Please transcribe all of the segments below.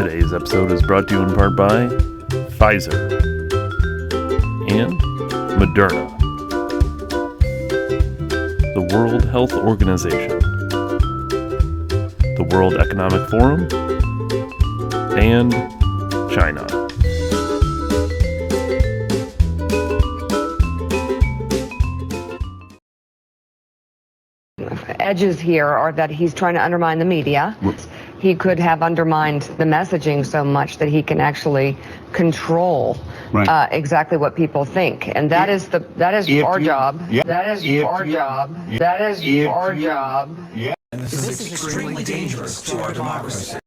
Today's episode is brought to you in part by Pfizer and Moderna, the World Health Organization, the World Economic Forum, and China. Edges here are that he's trying to undermine the media. He could have undermined the messaging so much that he can actually control exactly what people think, and that is our job. That is our job. That is our job. And this is extremely dangerous to our democracy.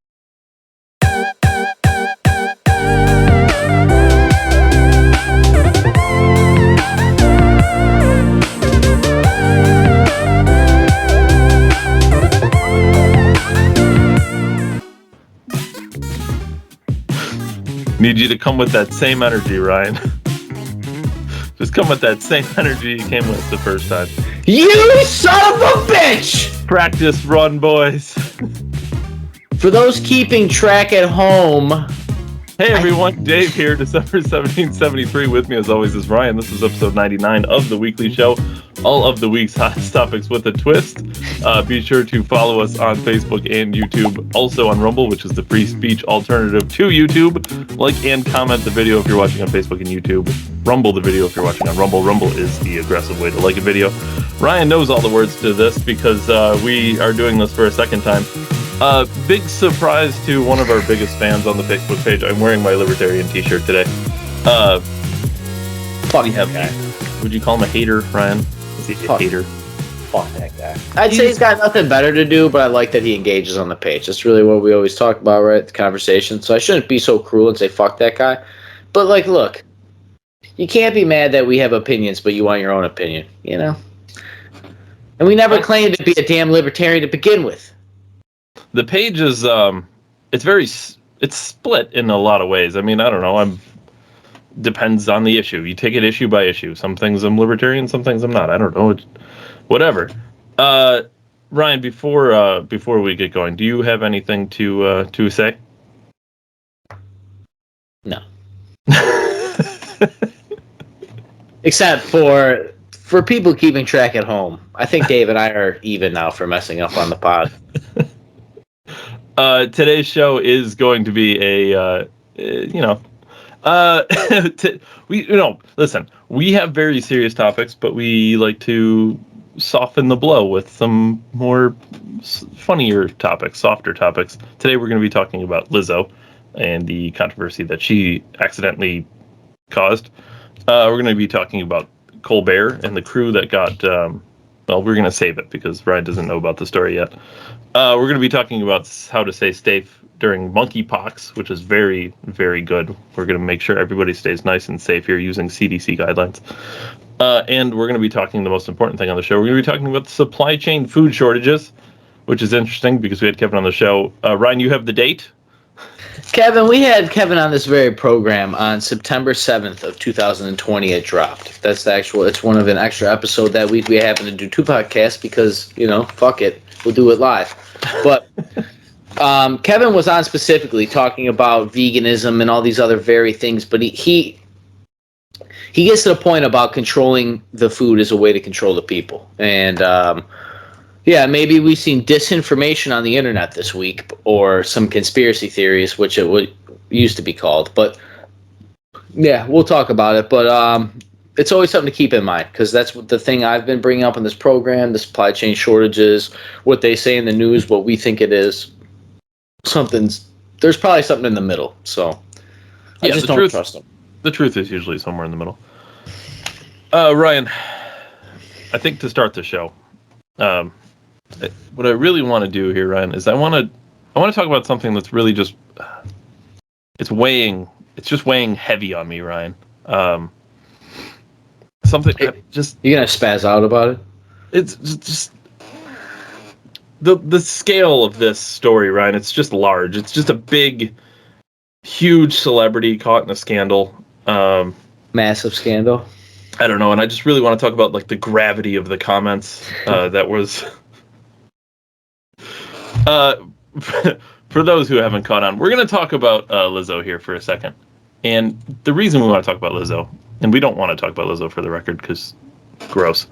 Need you to come with that same energy, Ryan. Just come with that same energy you came with the first time. You son of a bitch! Practice run, boys. For those keeping track at home... Hey everyone, Dave here, December 1773. With me as always is Ryan. This is episode 99 of the weekly show. All of the week's hottest topics with a twist. Be sure to follow us on Facebook and YouTube. Also on Rumble, which is the free speech alternative to YouTube. Like and comment the video if you're watching on Facebook and YouTube. Rumble the video if you're watching on Rumble. Rumble is the aggressive way to like a video. Ryan knows all the words to this because we are doing this for a second time. Big surprise to one of our biggest fans on the Facebook page. I'm wearing my Libertarian t-shirt today. Fuck that guy. Would you call him a hater, Ryan? Is he a hater? Fuck that guy. I'd say he's got nothing better to do, but I like that he engages on the page. That's really what we always talk about, right? The conversation. So I shouldn't be so cruel and say fuck that guy. But, like, look. You can't be mad that we have opinions, but you want your own opinion, you know? And we never claimed to be a damn libertarian to begin with. The page is, it's split in a lot of ways. I mean, I don't know. Depends on the issue. You take it issue by issue. Some things I'm libertarian, some things I'm not. I don't know. Whatever. Ryan, before we get going, do you have anything to say? No. Except for people keeping track at home. I think Dave and I are even now for messing up on the pod. Today's show is going to be listen, we have very serious topics, but we like to soften the blow with some more funnier topics, softer topics. Today we're going to be talking about Lizzo and the controversy that she accidentally caused. We're going to be talking about Colbert and the crew that got, we're going to save it because Ryan doesn't know about the story yet. We're going to be talking about how to stay safe during Monkeypox, which is very, very good. We're going to make sure everybody stays nice and safe here using CDC guidelines. And we're going to be talking the most important thing on the show. We're going to be talking about supply chain food shortages, which is interesting because we had Kevin on the show. Ryan, you have the date? Kevin, we had Kevin on this very program on September 7th of 2020. It dropped. That's the actual, it's one of an extra episode that week. We happen to do two podcasts because, fuck it. We'll do it live. But Kevin was on specifically talking about veganism and all these other very things, but he gets to the point about controlling the food as a way to control the people. And maybe we've seen disinformation on the internet this week or some conspiracy theories, which it used to be called. But yeah, we'll talk about it. But it's always something to keep in mind because that's the thing I've been bringing up in this program, the supply chain shortages, what they say in the news, what we think it is. There's probably something in the middle. So I just don't trust them. The truth is usually somewhere in the middle. Ryan, I think to start the show, what I really want to do here, Ryan, is I want to talk about something that's really just it's just weighing heavy on me, Ryan. Something just you're gonna spaz out about it. It's just the scale of this story, Ryan. It's just large. It's just a big, huge celebrity caught in a scandal. Massive scandal. I don't know, and I just really want to talk about like the gravity of the comments that was. for those who haven't caught on, we're going to talk about Lizzo here for a second. And the reason we want to talk about Lizzo, and we don't want to talk about Lizzo for the record because gross.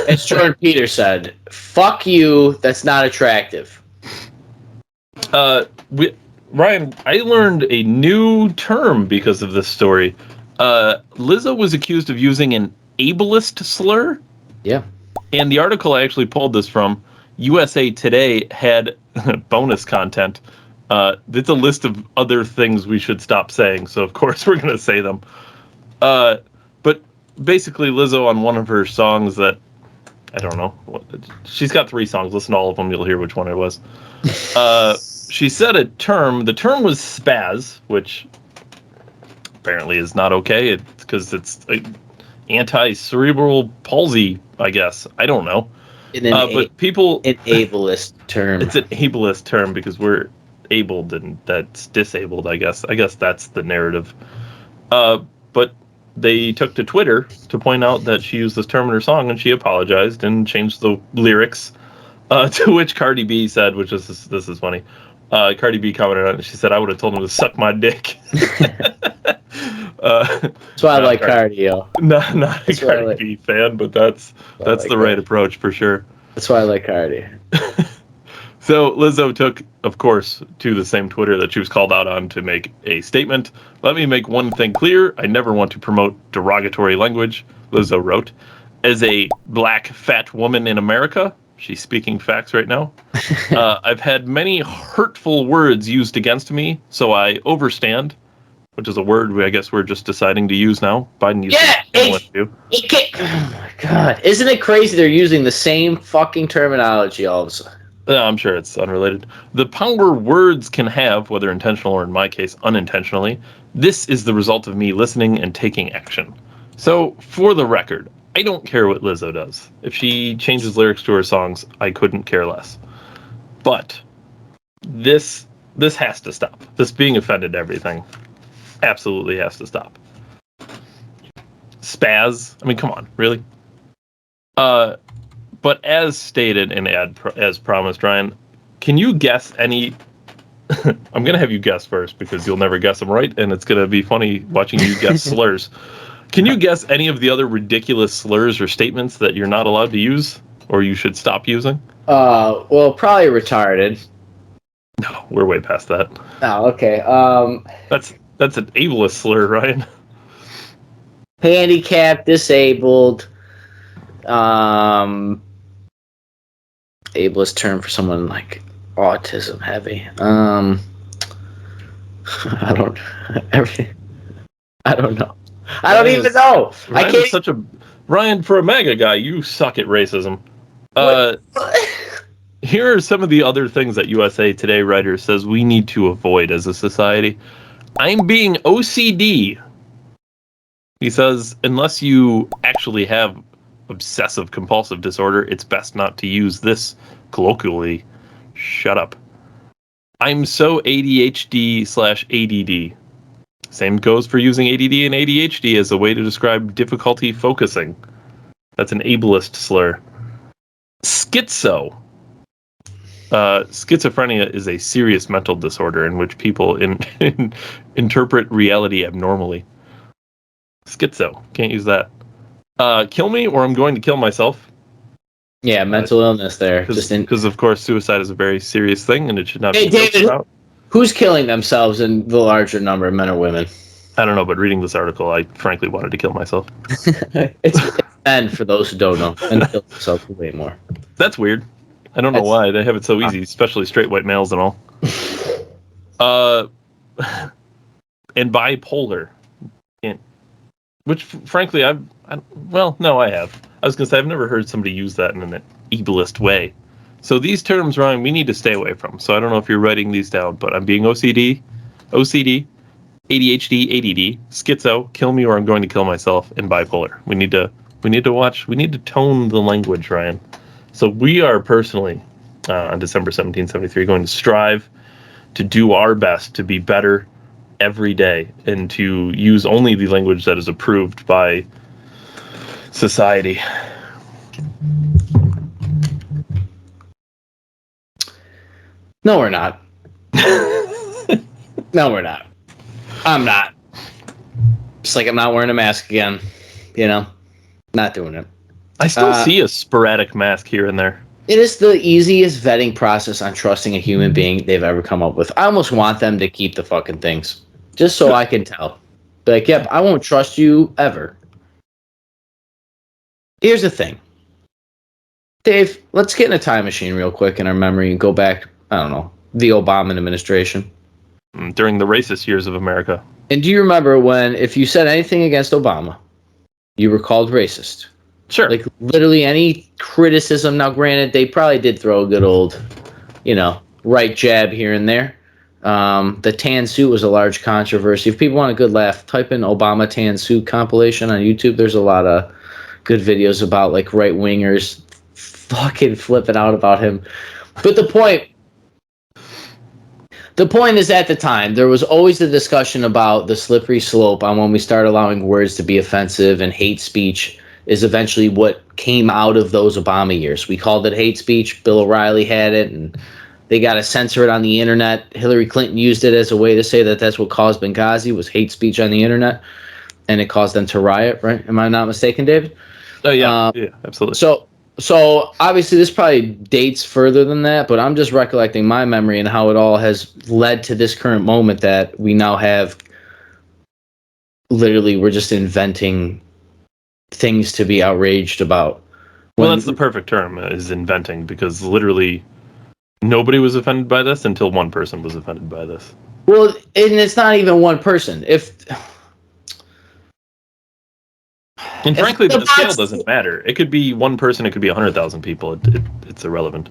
As Jordan Peter said, fuck you, that's not attractive. Ryan, I learned a new term because of this story. Lizzo was accused of using an ableist slur. Yeah. And the article I actually pulled this from, USA Today had bonus content. It's a list of other things we should stop saying, so of course we're going to say them. But basically Lizzo on one of her songs that, I don't know, she's got 3 songs. Listen to all of them, you'll hear which one it was. She said a term. The term was spaz, which apparently is not okay. It's because it's anti-cerebral palsy, I guess. I don't know. But people... An ableist term. It's an ableist term because we're abled and that's disabled, I guess. I guess that's the narrative. But they took to Twitter to point out that she used this term in her song and she apologized and changed the lyrics. To which Cardi B said, which is this is funny. Cardi B commented on it. She said, "I would have told him to suck my dick." That's why I like Cardi, yo. Not a Cardi B fan, but that's the right approach for sure. That's why I like Cardi. So Lizzo took, of course, to the same Twitter that she was called out on to make a statement. "Let me make one thing clear. I never want to promote derogatory language," Lizzo wrote. "As a black fat woman in America," she's speaking facts right now, "I've had many hurtful words used against me, so I overstand," which is a word I guess we're just deciding to use now. Biden used oh my God. Isn't it crazy they're using the same fucking terminology all of a sudden? I'm sure it's unrelated. "The power words can have, whether intentional or in my case unintentionally, this is the result of me listening and taking action." So, for the record, I don't care what Lizzo does. If she changes lyrics to her songs, I couldn't care less. But this has to stop. This being offended to everything absolutely has to stop. Spaz, I mean, come on, really? But as stated and as promised, Ryan, can you guess any... I'm going to have you guess first because you'll never guess them right, and it's going to be funny watching you guess slurs. Can you guess any of the other ridiculous slurs or statements that you're not allowed to use or you should stop using? Well, probably retarded. No, we're way past that. Oh, okay. That's an ableist slur, Ryan. Handicapped, disabled. Ableist term for someone like autism heavy. I don't know. I don't even know. Ryan I can't. Ryan, for a MAGA guy, you suck at racism. Here are some of the other things that USA Today writer says we need to avoid as a society. "I'm being OCD." He says, unless you actually have obsessive compulsive disorder, it's best not to use this colloquially. Shut up. "I'm so ADHD/ADD. Same goes for using ADD and ADHD as a way to describe difficulty focusing. That's an ableist slur. "Schizo. Schizophrenia is a serious mental disorder in which people interpret reality abnormally. Schizo. Can't use that. "Kill me or I'm going to kill myself." Yeah, mental illness there. Because, of course, suicide is a very serious thing and it should not be David, about. Who's killing themselves in the larger number, men or women? I don't know, but reading this article, I frankly wanted to kill myself. It's men, for those who don't know. Men kill themselves way more. That's weird. I don't know why. They have it so easy, especially straight white males and all. And bipolar. Which, frankly, I have. I was going to say, I've never heard somebody use that in an ableist way. So these terms, Ryan, we need to stay away from. So I don't know if you're writing these down, but I'm being OCD, ADHD, ADD, schizo, kill me or I'm going to kill myself, and bipolar. We need to tone the language, Ryan. So we are personally, on December 1773, going to strive to do our best to be better every day and to use only the language that is approved by society. No, we're not. No, we're not. I'm not. Just like I'm not wearing a mask again. You know? Not doing it. I still see a sporadic mask here and there. It is the easiest vetting process on trusting a human being they've ever come up with. I almost want them to keep the fucking things. Just so I can tell. Be like, yep, I won't trust you ever. Here's the thing. Dave, let's get in a time machine real quick in our memory and go back, I don't know, the Obama administration. During the racist years of America. And do you remember when, if you said anything against Obama, you were called racist? Sure. Like, literally any criticism. Now, granted, they probably did throw a good old, right jab here and there. The tan suit was a large controversy. If people want a good laugh, type in Obama tan suit compilation on YouTube. There's a lot of good videos about, like, right-wingers fucking flipping out about him. But the point is, at the time, there was always a discussion about the slippery slope on when we start allowing words to be offensive, and hate speech is eventually what came out of those Obama years. We called it hate speech. Bill O'Reilly had it, and they got to censor it on the internet. Hillary Clinton used it as a way to say that that's what caused Benghazi, was hate speech on the internet, and it caused them to riot, right? Am I not mistaken, David? Oh, yeah. Yeah, absolutely. So obviously this probably dates further than that, but I'm just recollecting my memory and how it all has led to this current moment that we now have. Literally, we're just inventing things to be outraged about. Well, that's the perfect term, is inventing, because literally nobody was offended by this until one person was offended by this. Well, and it's not even one person. And frankly, the scale doesn't matter. It could be one person, it could be 100,000 people. It's irrelevant.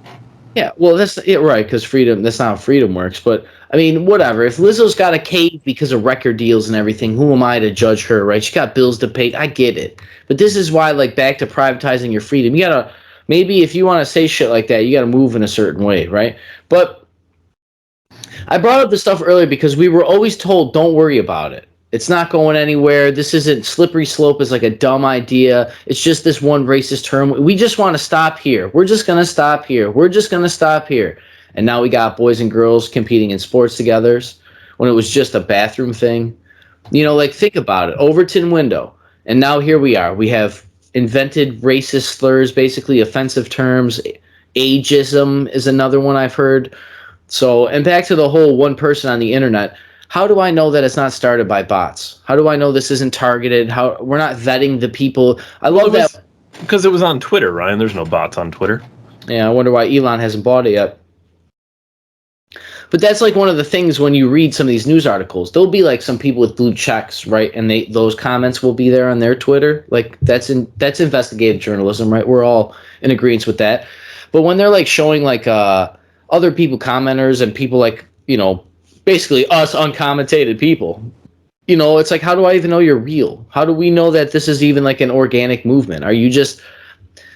Yeah, well, that's it, right, because that's not how freedom works. But, I mean, whatever. If Lizzo's got a cave because of record deals and everything, who am I to judge her, right? She got bills to pay. I get it. But this is why, like, back to privatizing your freedom. You got to, maybe if you want to say shit like that, you got to move in a certain way, right? But I brought up this stuff earlier because we were always told, don't worry about it. It's not going anywhere. This isn't, slippery slope is like a dumb idea. It's just this one racist term. We just want to stop here. We're just going to stop here. We're just going to stop here. And now we got boys and girls competing in sports together when it was just a bathroom thing. Like, think about it. Overton window. And now here we are. We have invented racist slurs, basically offensive terms. Ageism is another one I've heard. So, and back to the whole one person on the internet. How do I know that it's not started by bots? How do I know this isn't targeted? How we're not vetting the people? I love that because it was on Twitter, Ryan. There's no bots on Twitter. Yeah, I wonder why Elon hasn't bought it yet. But that's like one of the things when you read some of these news articles. There'll be like some people with blue checks, right? And those comments will be there on their Twitter. Like that's investigative journalism, right? We're all in agreement with that. But when they're like showing like other people commenters and people like, basically us uncommentated people, it's like, how do I even know you're real? How do we know that this is even like an organic movement? Are you just,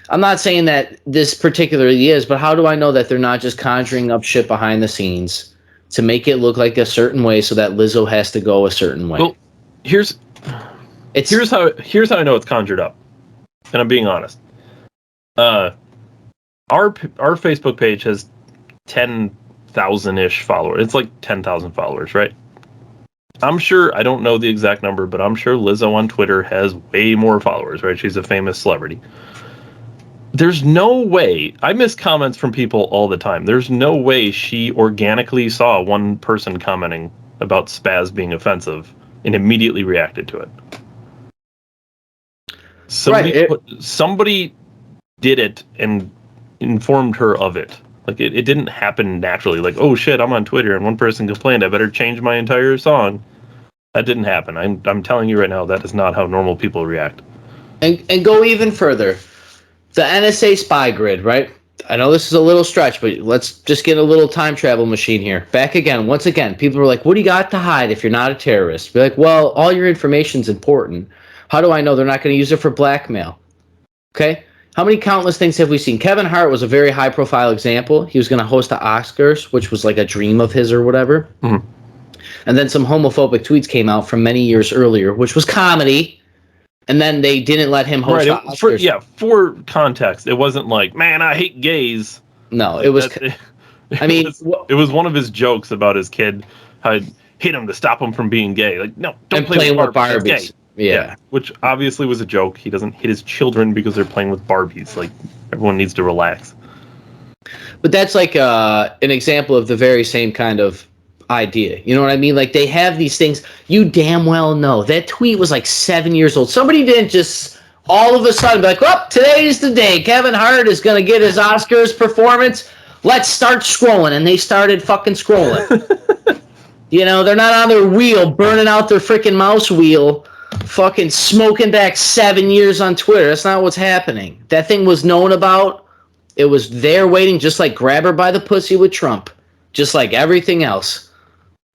I'm not saying that this particularly is, but how do I know that they're not just conjuring up shit behind the scenes to make it look like a certain way so that Lizzo has to go a certain way? Well, here's how I know it's conjured up. And I'm being honest. Our Facebook page has 10,000-ish followers. It's like 10,000 followers, right? I'm sure, I don't know the exact number, but I'm sure Lizzo on Twitter has way more followers, right? She's a famous celebrity. There's no way, I miss comments from people all the time. There's no way she organically saw one person commenting about Spaz being offensive and immediately reacted to it. Somebody did it and informed her of it. Like, it didn't happen naturally. Like, oh shit, I'm on Twitter and one person complained, I better change my entire song. That didn't happen. I'm telling you right now, that is not how normal people react. And go even further. The NSA spy grid, right? I know this is a little stretch, but let's just get a little time travel machine here. Back again, once again, people were like, what do you got to hide if you're not a terrorist? Be like, well, all your information's important. How do I know they're not going to use it for blackmail? Okay? How many countless things have we seen? Kevin Hart was a very high-profile example. He was going to host the Oscars, which was like a dream of his or whatever. Mm-hmm. And then some homophobic tweets came out from many years earlier, which was comedy. And then they didn't let him host the Oscars. For context, it wasn't like, man, I hate gays. No, it was... I mean, it was one of his jokes about his kid. How hit him to stop him from being gay. Like, no, don't play with Barbies. It's gay. Yeah, which obviously was a joke. He doesn't hit his children because they're playing with Barbies. Like, everyone needs to relax. but that's like an example of the very same kind of idea. You know what I mean? Like, they have these things. You damn well know that tweet was like 7 years old. Somebody didn't just all of a sudden be like, "Well, today's the day. Kevin Hart is going to get his Oscars performance. Let's start scrolling," and they started fucking scrolling. You know, they're not on their wheel, burning out their freaking mouse wheel, fucking smoking back 7 years on Twitter. That's not what's happening. That thing was known about. It was there waiting, just like grab her by the pussy with Trump, just like everything else.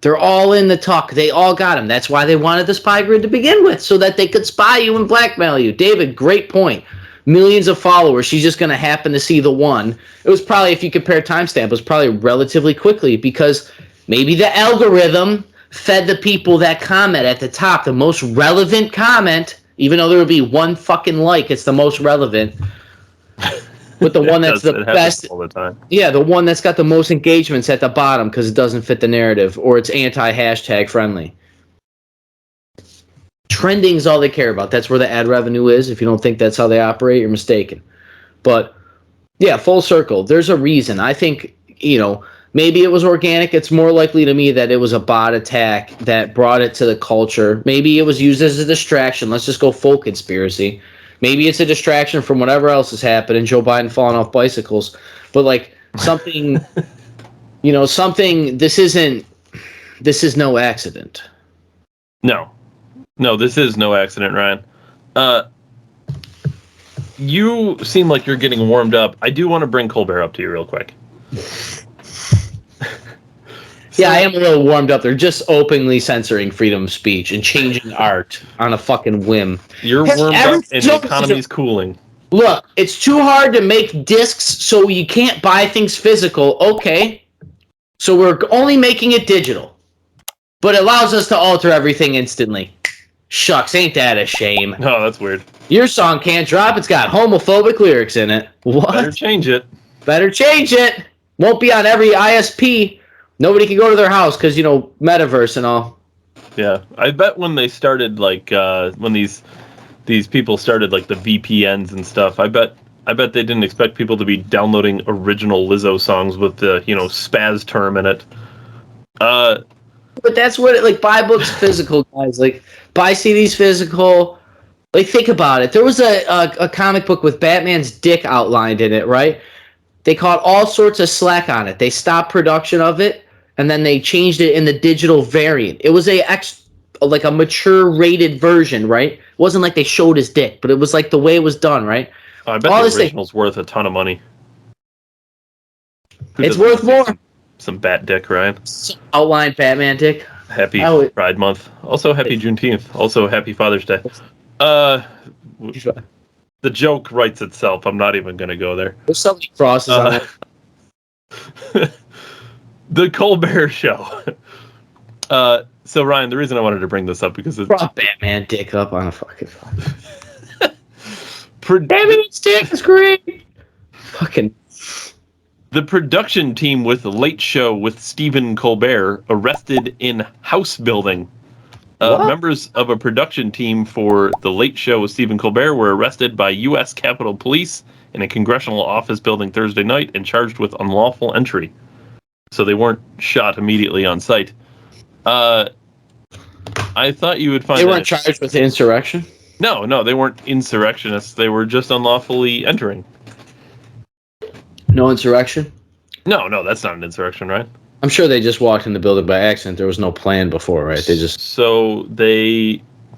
They're all in the talk. They all got him. That's why they wanted the spy grid to begin with, so that they could spy you and blackmail you. David, great point. Millions of followers. She's just going to happen to see the one. It was probably, if you compare timestamp, it was probably relatively quickly because maybe the algorithm fed the people that comment at the top, the most relevant comment, even though there would be one fucking like, it's the most relevant. With the one that's the best all the time. Yeah, the one that's got the most engagements at the bottom because it doesn't fit the narrative or it's anti-hashtag friendly. Trending is all they care about. That's where the ad revenue is. If you don't think that's how they operate, you're mistaken. But yeah, full circle. There's a reason. I think, maybe it was organic. It's more likely to me that it was a bot attack that brought it to the culture. Maybe it was used as a distraction. Let's just go full conspiracy. Maybe it's a distraction from whatever else has happened and Joe Biden falling off bicycles. But like something, this is no accident. No, this is no accident, Ryan. You seem like you're getting warmed up. I do want to bring Colbert up to you real quick. Yeah, I am a little warmed up. They're just openly censoring freedom of speech and changing art on a fucking whim. You're warmed up and the economy's cooling. Look, it's too hard to make discs, so you can't buy things physical. Okay. So we're only making it digital. But it allows us to alter everything instantly. Shucks, ain't that a shame? Oh, that's weird. Your song can't drop. It's got homophobic lyrics in it. What? Better change it. Won't be on every ISP. Nobody can go to their house because, metaverse and all. Yeah. I bet when they started, when these people started, the VPNs and stuff, I bet they didn't expect people to be downloading original Lizzo songs with the, spaz term in it. But that's what buy books physical, guys. Buy CDs physical. Think about it. There was a comic book with Batman's dick outlined in it, right? They caught all sorts of slack on it. They stopped production of it, and then they changed it in the digital variant. It was a mature rated version, right? It wasn't like they showed his dick, but it was the way it was done, right? Oh, I bet the original's worth a ton of money. It's worth more. Some bat dick, Ryan. Outline Batman dick. Happy Pride Month. Also, happy Juneteenth. Also, happy Father's Day. The joke writes itself. I'm not even going to go there. There's so many crosses on it. The Colbert Show. So, Ryan, the reason I wanted to bring this up because it's... Brought Batman dick up on a fucking Batman's dick is great! Fucking... The production team with The Late Show with Stephen Colbert arrested in house building. Members of a production team for The Late Show with Stephen Colbert were arrested by U.S. Capitol Police in a congressional office building Thursday night and charged with unlawful entry. So they weren't shot immediately on site. I thought you would find they weren't charged with insurrection? No, they weren't insurrectionists. They were just unlawfully entering. No insurrection? No, that's not an insurrection, right? I'm sure they just walked in the building by accident. There was no plan before, right? They just... So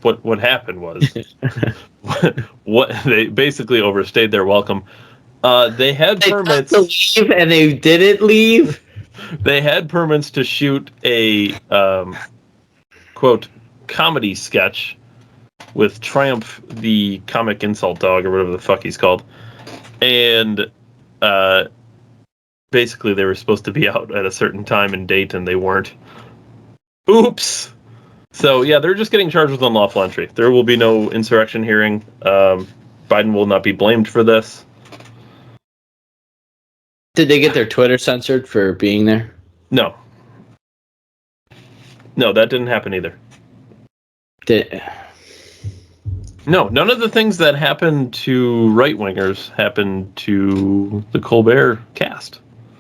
what happened was what they basically overstayed their welcome. They had permits to leave and they didn't leave. They had permits to shoot a quote comedy sketch with Triumph, the comic insult dog, or whatever the fuck he's called, and basically they were supposed to be out at a certain time and date, and they weren't. Oops. So yeah, they're just getting charged with unlawful entry. There will be no insurrection hearing. Biden will not be blamed for this. Did they get their Twitter censored for being there? No. No, that didn't happen either. No, none of the things that happened to right-wingers happened to the Colbert cast.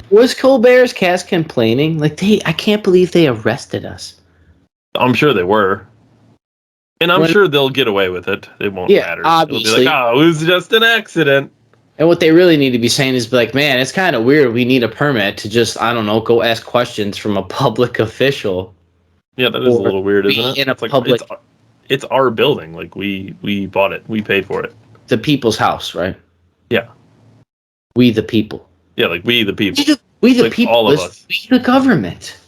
Was Colbert's cast complaining? Like, I can't believe they arrested us. I'm sure they were. And I'm sure they'll get away with it. It won't matter. Obviously. It'll be like, it was just an accident. And what they really need to be saying is like, man, it's kind of weird. We need a permit to just, I don't know, go ask questions from a public official. Yeah, that is a little weird, isn't it? In a public... It's our building. Like, we bought it. We paid for it. The people's house, right? Yeah. We the people. Yeah, like we the people. We the people. All of us. We the government.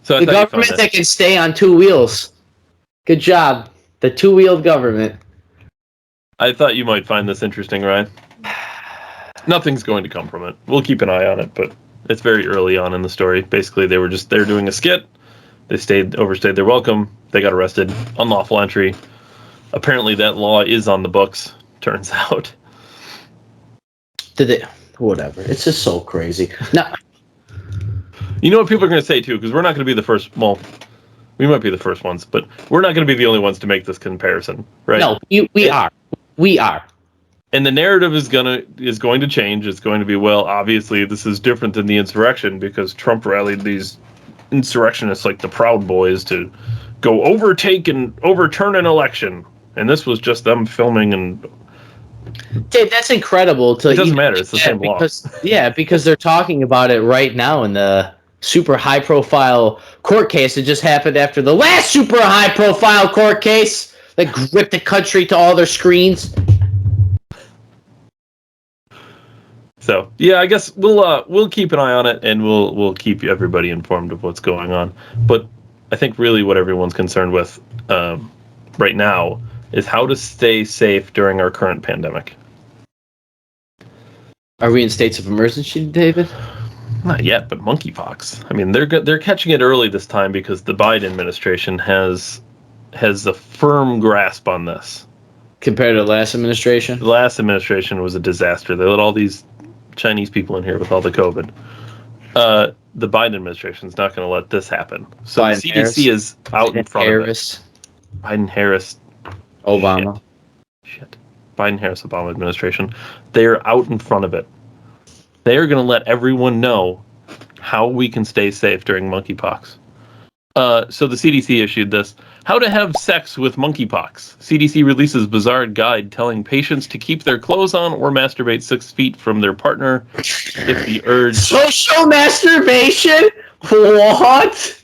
So the government that can stay on two wheels. Good job. The two-wheeled government. I thought you might find this interesting, Ryan. Nothing's going to come from it. We'll keep an eye on it, but it's very early on in the story. Basically, they're doing a skit. They overstayed their welcome. They got arrested. Unlawful entry. Apparently that law is on the books, turns out. Whatever. It's just so crazy. Now, you know what people are going to say, too, because we're not going to be the first. Well, we might be the first ones, but we're not going to be the only ones to make this comparison, right? No, we are. We are. And the narrative is going to change. It's going to be, well, obviously this is different than the insurrection because Trump rallied these insurrectionists like the Proud Boys to go overtake and overturn an election, and this was just them filming. And Dave, that's incredible. It doesn't matter. It's the same law. Because they're talking about it right now in the super high-profile court case that just happened after the last super high-profile court case that gripped the country to all their screens. So yeah, I guess we'll keep an eye on it, and we'll keep everybody informed of what's going on. But I think really what everyone's concerned with right now is how to stay safe during our current pandemic. Are we in states of emergency, David? Not yet, but monkeypox. I mean, they're catching it early this time because the Biden administration has a firm grasp on this. Compared to the last administration? The last administration was a disaster. They let all these Chinese people in here with all the COVID. The Biden administration is not going to let this happen. So the CDC is out in front of it. Biden, Harris, Obama. Shit. Biden, Harris, Obama administration. They're out in front of it. They are going to let everyone know how we can stay safe during monkeypox. So the CDC issued this. How to have sex with monkeypox. CDC releases bizarre guide telling patients to keep their clothes on or masturbate 6 feet from their partner if the urge... Social masturbation? What?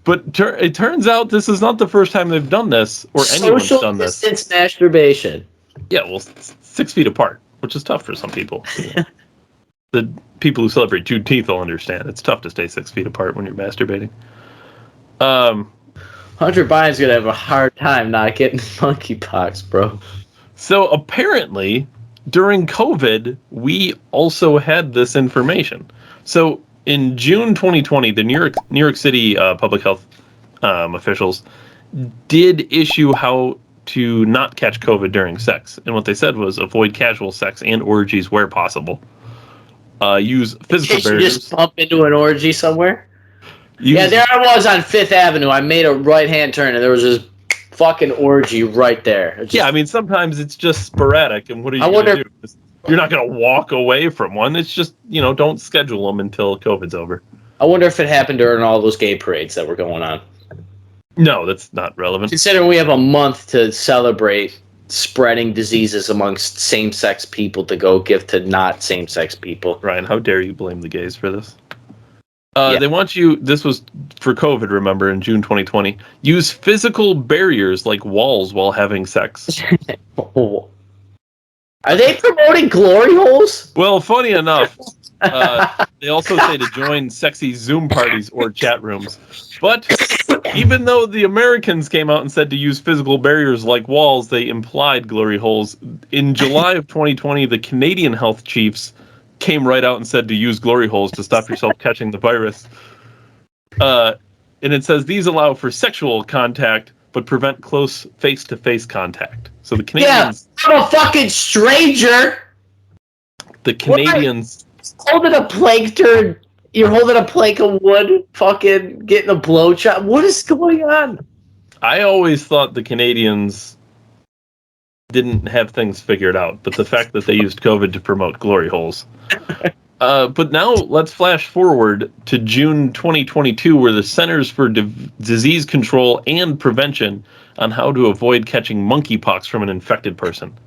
But it turns out this is not the first time they've done this, or anyone's done this. Social distance masturbation. Yeah, well, 6 feet apart, which is tough for some people. The people who celebrate Juneteenth will understand. It's tough to stay 6 feet apart when you're masturbating. Hunter Biden's gonna have a hard time not getting monkeypox, bro. So apparently, during COVID, we also had this information. So in June 2020, the New York City public health officials did issue how to not catch COVID during sex, and what they said was avoid casual sex and orgies where possible. Use physical barriers. Just bump into an orgy somewhere. There I was on 5th Avenue. I made a right-hand turn, and there was this fucking orgy right there. I mean, sometimes it's just sporadic, and what are you going to do? You're not going to walk away from one. It's just, don't schedule them until COVID's over. I wonder if it happened during all those gay parades that were going on. No, that's not relevant. Considering we have a month to celebrate spreading diseases amongst same-sex people to go give to not same-sex people. Ryan, how dare you blame the gays for this? They want you, this was for COVID, remember, in June 2020, use physical barriers like walls while having sex. Are they promoting glory holes? Well, funny enough, they also say to join sexy Zoom parties or chat rooms. But even though the Americans came out and said to use physical barriers like walls, they implied glory holes. In July of 2020, the Canadian health chiefs came right out and said to use glory holes to stop yourself catching the virus. And it says these allow for sexual contact, but prevent close face-to-face contact. So the Canadians... Yeah, I'm a fucking stranger! the Canadians... Holding a plank turd. You're holding a plank of wood, fucking getting a blowjob. What is going on? I always thought the Canadians didn't have things figured out, but the fact that they used COVID to promote glory holes. But now let's flash forward to June 2022, where the Centers for Disease Control and Prevention on how to avoid catching monkeypox from an infected person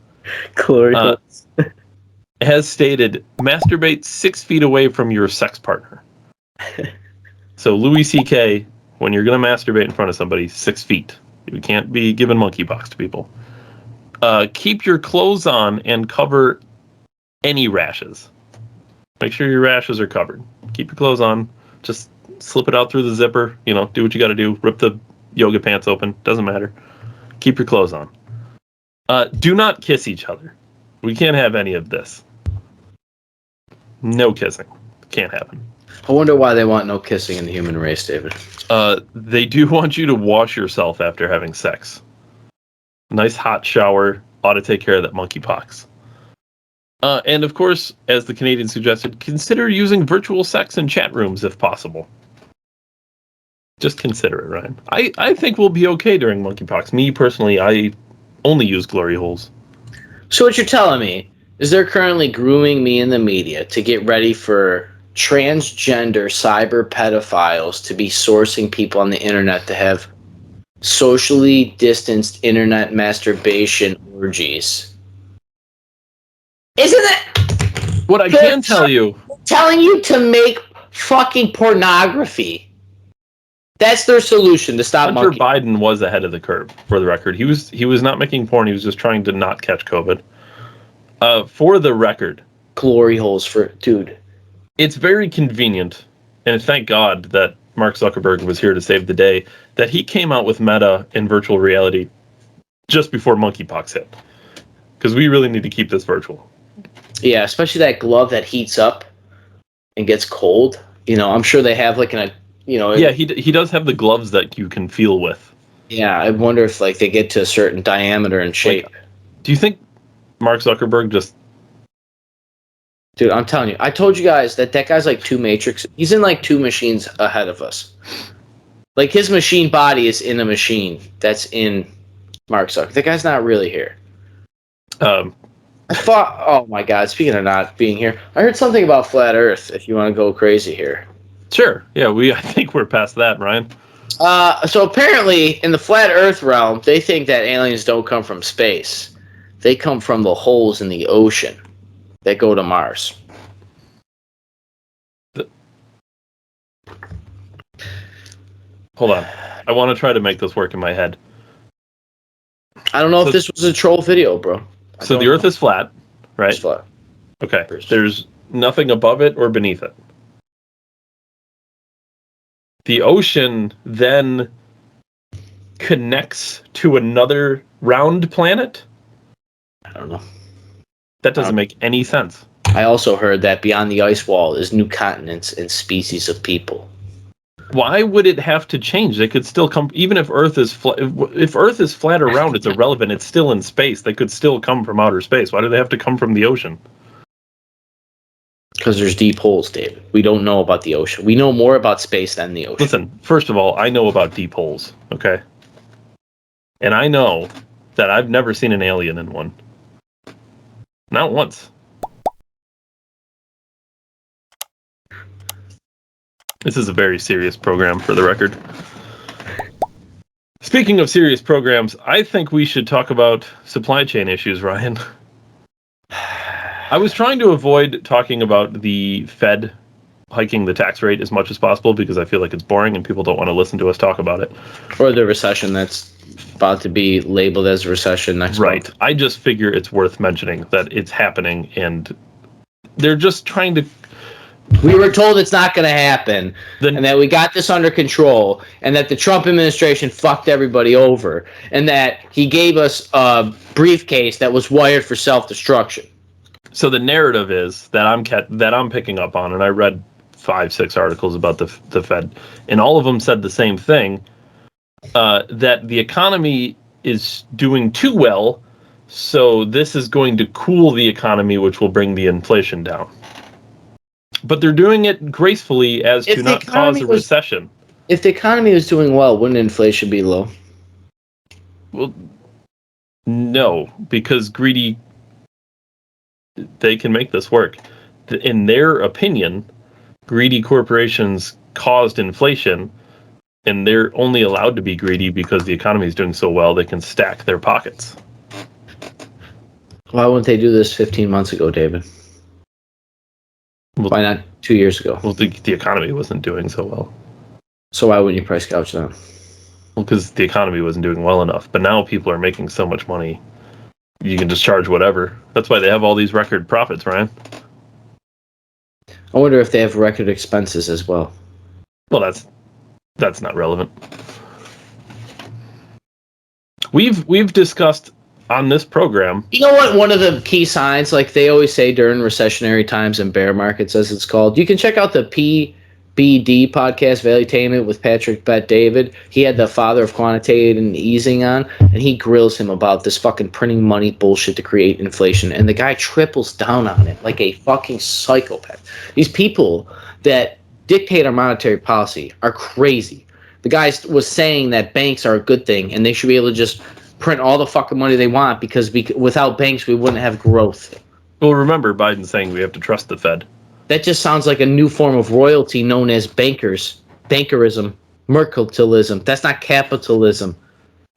Glory holes. has stated, masturbate 6 feet away from your sex partner. So Louis C.K., when you're going to masturbate in front of somebody, 6 feet. You can't be giving monkeypox to people. Keep your clothes on and cover any rashes. Make sure your rashes are covered. Keep your clothes on. Just slip it out through the zipper. You know, do what you got to do. Rip the yoga pants open. Doesn't matter. Keep your clothes on. Do not kiss each other. We can't have any of this. No kissing. Can't happen. I wonder why they want no kissing in the human race, David. They do want you to wash yourself after having sex. Nice hot shower ought to take care of that monkeypox. And of course, as the Canadian suggested, consider using virtual sex in chat rooms if possible. Just consider it, Ryan. I think we'll be okay during monkeypox. Me, personally, I only use glory holes. So what you're telling me is they're currently grooming me in the media to get ready for transgender cyber pedophiles to be sourcing people on the internet to have socially distanced internet masturbation orgies. Isn't it? What I can tell you... Telling you to make fucking pornography. That's their solution to stop Hunter Biden was ahead of the curve, for the record. He was not making porn. He was just trying to not catch COVID. For the record. Glory holes for... Dude. It's very convenient, and thank God that Mark Zuckerberg was here to save the day, that he came out with Meta and virtual reality just before monkeypox hit. Because we really need to keep this virtual. Yeah, especially that glove that heats up and gets cold. You know, I'm sure they have like Yeah, he does have the gloves that you can feel with. Yeah, I wonder if like they get to a certain diameter and shape. Like, do you think Mark Zuckerberg just... Dude, I'm telling you, I told you guys that guy's like 2 Matrix. He's in like 2 machines ahead of us. Like his machine body is in a machine that's in Mark Zuckerberg. That guy's not really here. I thought, oh my God, speaking of not being here, I heard something about flat Earth, if you want to go crazy here. Sure. Yeah, I think we're past that, Ryan. So apparently, in the flat Earth realm, they think that aliens don't come from space. They come from the holes in the ocean that go to Mars. Hold on. I want to try to make this work in my head. I don't know if this was a troll video, bro. So the Earth is flat, right? It's flat. Okay. There's nothing above it or beneath it. The ocean then connects to another round planet? I don't know. That doesn't make any sense. I also heard that beyond the ice wall is new continents and species of people. Why would it have to change? They could still come, even if Earth is flat. If Earth is flat or round, it's irrelevant. It's still in space. They could still come from outer space. Why do they have to come from the ocean? Because there's deep holes, David. We don't know about the ocean. We know more about space than the ocean. Listen, first of all, I know about deep holes, okay? And I know that I've never seen an alien in one. Not once. This is a very serious program, for the record. Speaking of serious programs, I think we should talk about supply chain issues, Ryan. I was trying to avoid talking about the Fed hiking the tax rate as much as possible because I feel like it's boring and people don't want to listen to us talk about it. Or the recession that's about to be labeled as a recession next month. Right. I just figure it's worth mentioning that it's happening and they're just trying to... We were told it's not going to happen, and that we got this under control, and that the Trump administration fucked everybody over, and that he gave us a briefcase that was wired for self-destruction. So the narrative is that I'm picking up on, and I read 5-6 articles about the Fed, and all of them said the same thing, that the economy is doing too well, So this is going to cool the economy, which will bring the inflation down. But they're doing it gracefully as to not cause a recession. If the economy was doing well, wouldn't inflation be low? Well, no, because they can make this work. In their opinion, greedy corporations caused inflation, and they're only allowed to be greedy because the economy is doing so well they can stack their pockets. Why wouldn't they do this 15 months ago, David? Well, why not 2 years ago? Well, the economy wasn't doing so well. So why wouldn't you price gouge them? Well, because the economy wasn't doing well enough. But now people are making so much money, you can just charge whatever. That's why they have all these record profits, Ryan. I wonder if they have record expenses as well. Well, that's not relevant. We've discussed on this program. You know what? One of the key signs, like they always say during recessionary times and bear markets, as it's called, you can check out the PBD podcast, Decembertainment, with Patrick Bet David. He had the father of quantitative easing on, and he grills him about this fucking printing money bullshit to create inflation. And the guy triples down on it like a fucking psychopath. These people that dictate our monetary policy are crazy. The guy was saying that banks are a good thing, and they should be able to just print all the fucking money they want because without banks we wouldn't have growth. Well, remember Biden saying we have to trust the Fed. That just sounds like a new form of royalty known as bankerism, mercantilism. That's not capitalism.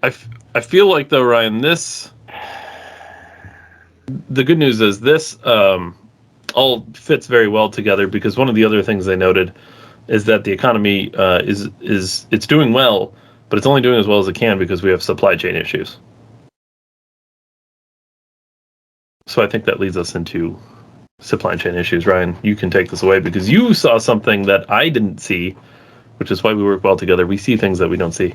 I feel like, though, Ryan, the good news is this all fits very well together, because one of the other things they noted is that the economy it's doing well, but it's only doing as well as it can because we have supply chain issues. So I think that leads us into supply chain issues. Ryan, you can take this away because you saw something that I didn't see, which is why we work well together. We see things that we don't see.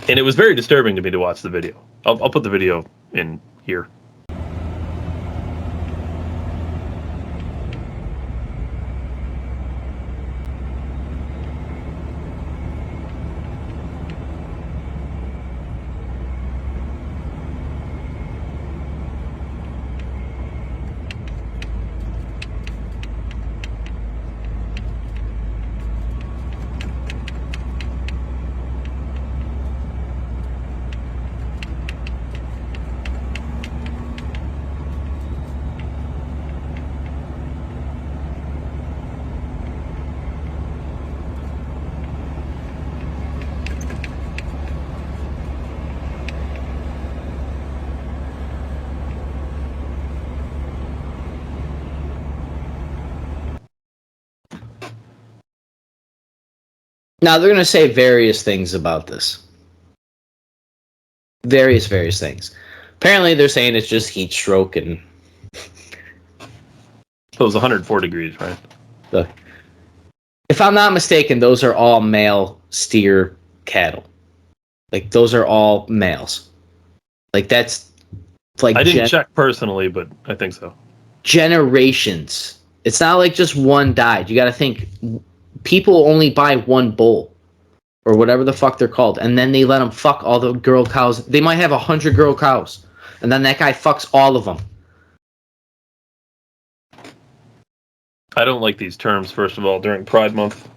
And it was very disturbing to me to watch the video. I'll put the video in here. Now, they're going to say various things about this. Various things. Apparently, they're saying it's just heat stroke and... So it was 104 degrees, right? Look, if I'm not mistaken, those are all male steer cattle. Like, those are all males. Like, that's... like I didn't check personally, but I think so. Generations. It's not like just one died. You got to think... people only buy one bull or whatever the fuck they're called, and then they let them fuck all the girl cows. They might have 100 girl cows, and then that guy fucks all of them. I don't like these terms, first of all, during Pride Month.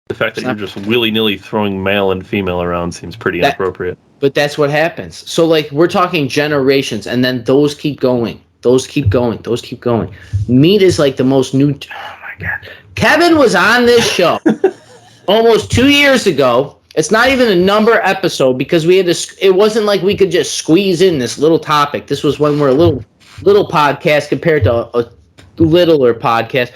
The fact that you're just willy-nilly throwing male and female around seems pretty inappropriate. But that's what happens. So, like, we're talking generations, and then those keep going. Those keep going. Those keep going. Meat is like the most new... oh, my God. Kevin was on this show almost 2 years ago. It's not even a number episode because we had to. It wasn't like we could just squeeze in this little topic. This was when we're a little podcast compared to a littler podcast.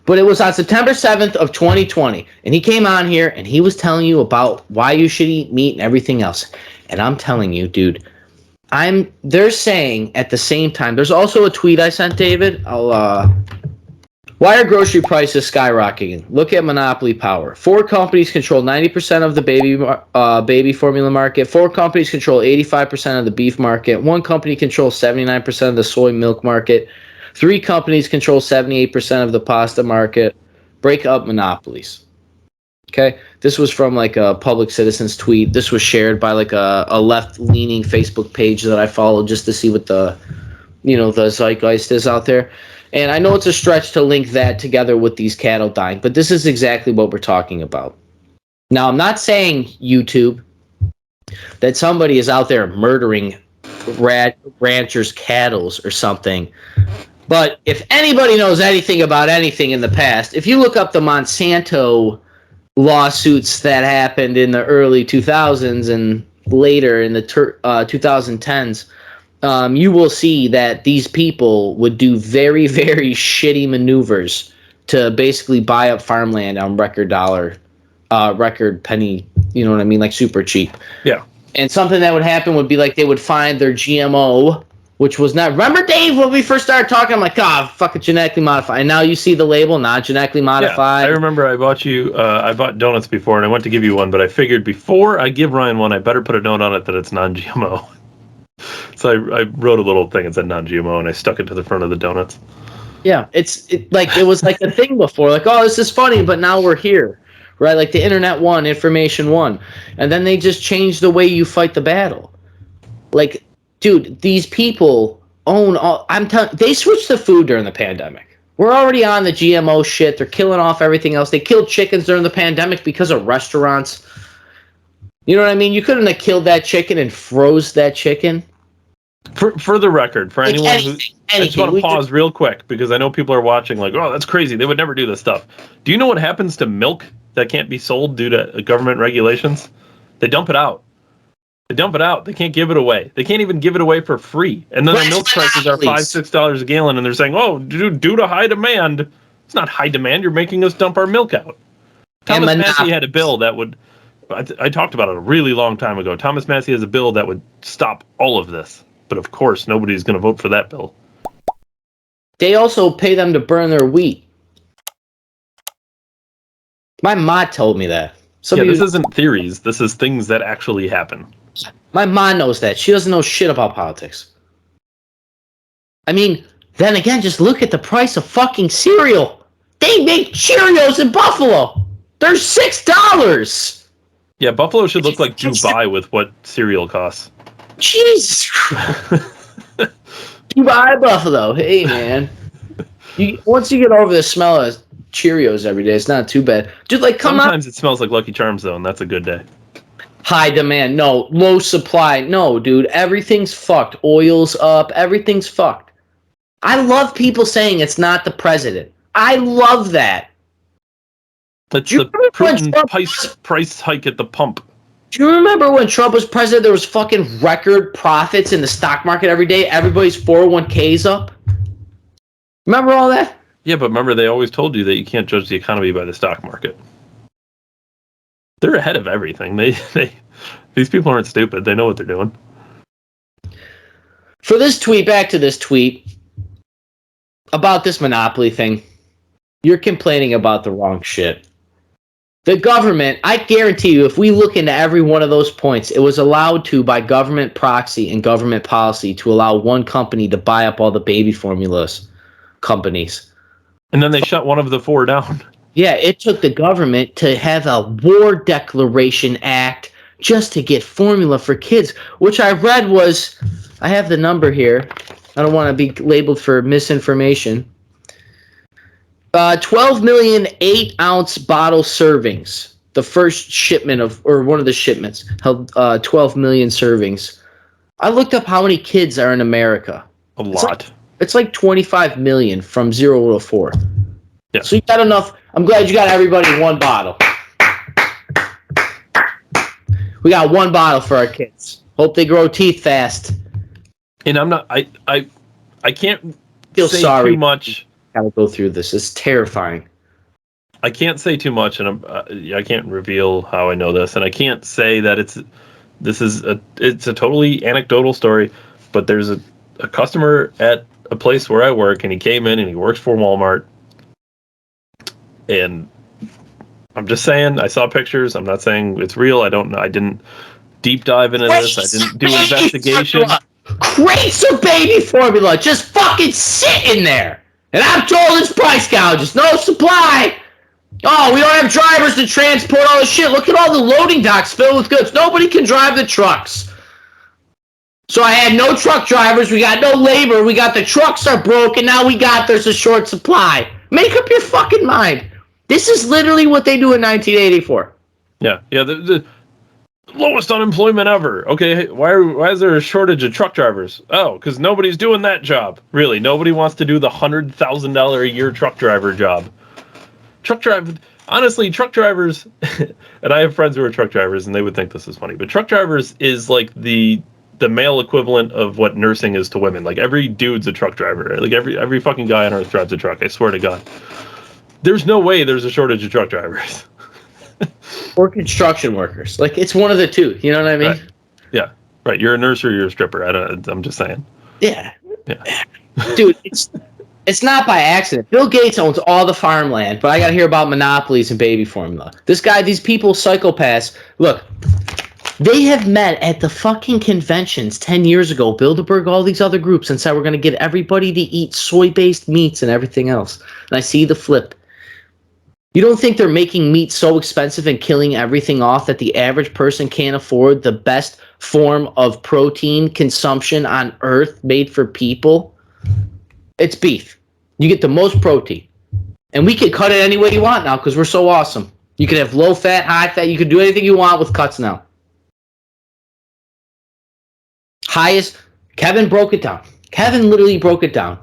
But it was on September 7th of 2020, and he came on here and he was telling you about why you should eat meat and everything else. And I'm telling you, dude. They're saying at the same time. There's also a tweet I sent, David. Why are grocery prices skyrocketing? Look at monopoly power. 4 companies control 90% of the baby formula market. 4 companies control 85% of the beef market. 1 company controls 79% of the soy milk market. 3 companies control 78% of the pasta market. Break up monopolies. Okay, this was from like a public citizen's tweet. This was shared by like a left-leaning Facebook page that I followed just to see what the zeitgeist is out there. And I know it's a stretch to link that together with these cattle dying, but this is exactly what we're talking about. Now, I'm not saying, YouTube, that somebody is out there murdering ranchers' cattle or something. But if anybody knows anything about anything in the past, if you look up the Monsanto lawsuits that happened in the early 2000s and later in the 2010s, you will see that these people would do very, very shitty maneuvers to basically buy up farmland on record penny, you know what I mean, like super cheap. Yeah. And something that would happen would be like they would find their GMO, which was not. Remember, Dave, when we first started talking, I'm like, fuck it, genetically modified. And now you see the label, not genetically modified. Yeah, I remember I bought donuts before, and I went to give you one, but I figured before I give Ryan one, I better put a note on it that it's non-GMO. So I wrote a little thing that said non-GMO, and I stuck it to the front of the donuts. Yeah, it was like a thing before, like, oh, this is funny, but now we're here, right? Like the internet won, information won, and then they just changed the way you fight the battle. Like, dude, these people own all. They switched to food during the pandemic. We're already on the GMO shit. They're killing off everything else. They killed chickens during the pandemic because of restaurants. You know what I mean? You couldn't have killed that chicken and froze that chicken. For the record, for anyone who, I just want to pause real quick because I know people are watching like, oh, that's crazy. They would never do this stuff. Do you know what happens to milk that can't be sold due to government regulations? They dump it out. They can't give it away. They can't even give it away for free. And then the milk prices are $5-6 a gallon, and they're saying, oh, due to high demand. It's not high demand. You're making us dump our milk out. Thomas Massey had a bill that would, I talked about it a really long time ago. Thomas Massey has a bill that would stop all of this. But of course, nobody's going to vote for that bill. They also pay them to burn their wheat. My ma told me that. This isn't theories. This is things that actually happen. My mom knows that. She doesn't know shit about politics. I mean, then again, just look at the price of fucking cereal. They make Cheerios in Buffalo. They're $6. Yeah, Buffalo should look like Dubai with what cereal costs. Jesus Christ. Dubai Buffalo. Hey, man. Once you get over the smell of Cheerios every day, it's not too bad. Dude, like, sometimes it smells like Lucky Charms, though, and that's a good day. High demand. No. Low supply. No, dude. Everything's fucked. Oil's up. Everything's fucked. I love people saying it's not the president. I love that. It's the Putin price hike at the pump. Do you remember when Trump was president, there was fucking record profits in the stock market every day? Everybody's 401k's up. Remember all that? Yeah, but remember, they always told you that you can't judge the economy by the stock market. They're ahead of everything. These people aren't stupid. They know what they're doing. For this tweet, back to this tweet about this monopoly thing, you're complaining about the wrong shit. The government, I guarantee you, if we look into every one of those points, it was allowed to by government proxy and government policy to allow one company to buy up all the baby formulas companies. And then they shut one of the four down. Yeah, it took the government to have a war declaration act just to get formula for kids, which I read was, I have the number here. I don't want to be labeled for misinformation. 12 million 8-ounce bottle servings. The first shipment or one of the shipments held 12 million servings. I looked up how many kids are in America. A lot. It's like 25 million from 0 to 4. Yeah. So you got enough. I'm glad you got everybody one bottle. We got one bottle for our kids. Hope they grow teeth fast. And I'm not. I can't feel say sorry too much. Gotta go through this. It's terrifying. I can't say too much, and I can't reveal how I know this, and I can't say that it's a totally anecdotal story. But there's a customer at a place where I work, and he came in and he works for Walmart. And I'm just saying, I saw pictures. I'm not saying it's real. I don't know. I didn't deep dive into this. I didn't do investigation. Crates of baby formula just fucking sitting there. And I'm told it's price gouges. No supply. Oh, we don't have drivers to transport all the shit. Look at all the loading docks filled with goods. Nobody can drive the trucks. So I had no truck drivers. We got no labor. We got the trucks are broken. Now there's a short supply. Make up your fucking mind. This is literally what they do in 1984. Yeah. The lowest unemployment ever. Okay, why is there a shortage of truck drivers? Oh, because nobody's doing that job. Really, nobody wants to do the $100,000 a year truck driver job. Honestly, truck drivers, and I have friends who are truck drivers, and they would think this is funny, but truck drivers is like the male equivalent of what nursing is to women. Like, every dude's a truck driver. Like, every fucking guy on earth drives a truck. I swear to God. There's no way there's a shortage of truck drivers. Or construction workers. Like, it's one of the two. You know what I mean? Right. Yeah. Right. You're a nurse or you're a stripper. I'm just saying. Yeah. Yeah. Dude, it's not by accident. Bill Gates owns all the farmland, but I got to hear about monopolies and baby formula. These people, psychopaths. Look, they have met at the fucking conventions 10 years ago, Bilderberg, all these other groups, and said we're going to get everybody to eat soy-based meats and everything else. And I see the flip. You don't think they're making meat so expensive and killing everything off that the average person can't afford the best form of protein consumption on Earth made for people? It's beef. You get the most protein. And we can cut it any way you want now because we're so awesome. You can have low fat, high fat. You can do anything you want with cuts now. Kevin broke it down. Kevin literally broke it down.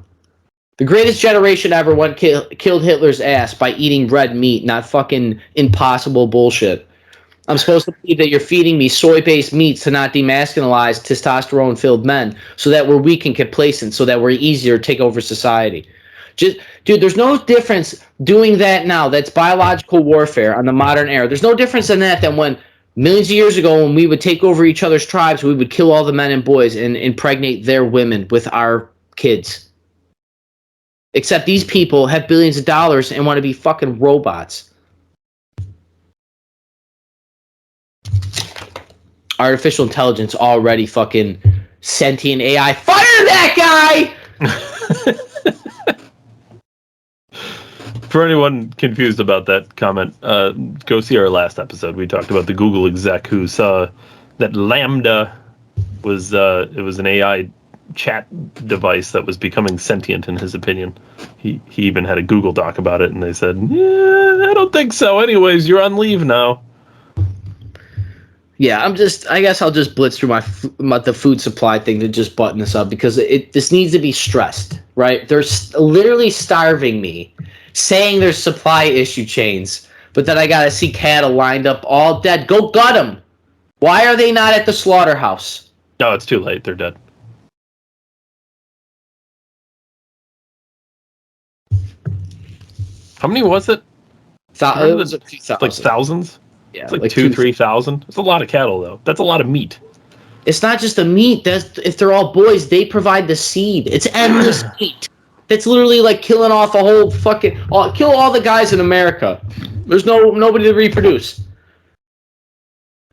The greatest generation ever killed Hitler's ass by eating red meat, not fucking impossible bullshit. I'm supposed to believe that you're feeding me soy-based meats to not demasculinize testosterone-filled men so that we're weak and complacent, so that we're easier to take over society. Dude, there's no difference doing that now. That's biological warfare on the modern era. There's no difference in that than when millions of years ago when we would take over each other's tribes, we would kill all the men and boys and impregnate their women with our kids. Except these people have billions of dollars and want to be fucking robots. Artificial intelligence already fucking sentient AI. Fire that guy! For anyone confused about that comment, go see our last episode. We talked about the Google exec who saw that Lambda was an AI chat device that was becoming sentient in his opinion. He even had a Google Doc about it, and they said, "Yeah, I don't think so. Anyways, you're on leave now." Yeah, I guess I'll just blitz through the food supply thing to just button this up because this needs to be stressed, right? They're literally starving me, saying there's supply issue chains, but then I gotta see cattle lined up all dead. Go gut them. Why are they not at the slaughterhouse? No, it's too late. They're dead. How many was it? It was a few thousand. Like thousands? Yeah, it's like 2,000-3,000. It's a lot of cattle, though. That's a lot of meat. It's not just the meat. If they're all boys, they provide the seed. It's endless meat. That's literally like killing off a whole kill all the guys in America. There's nobody to reproduce.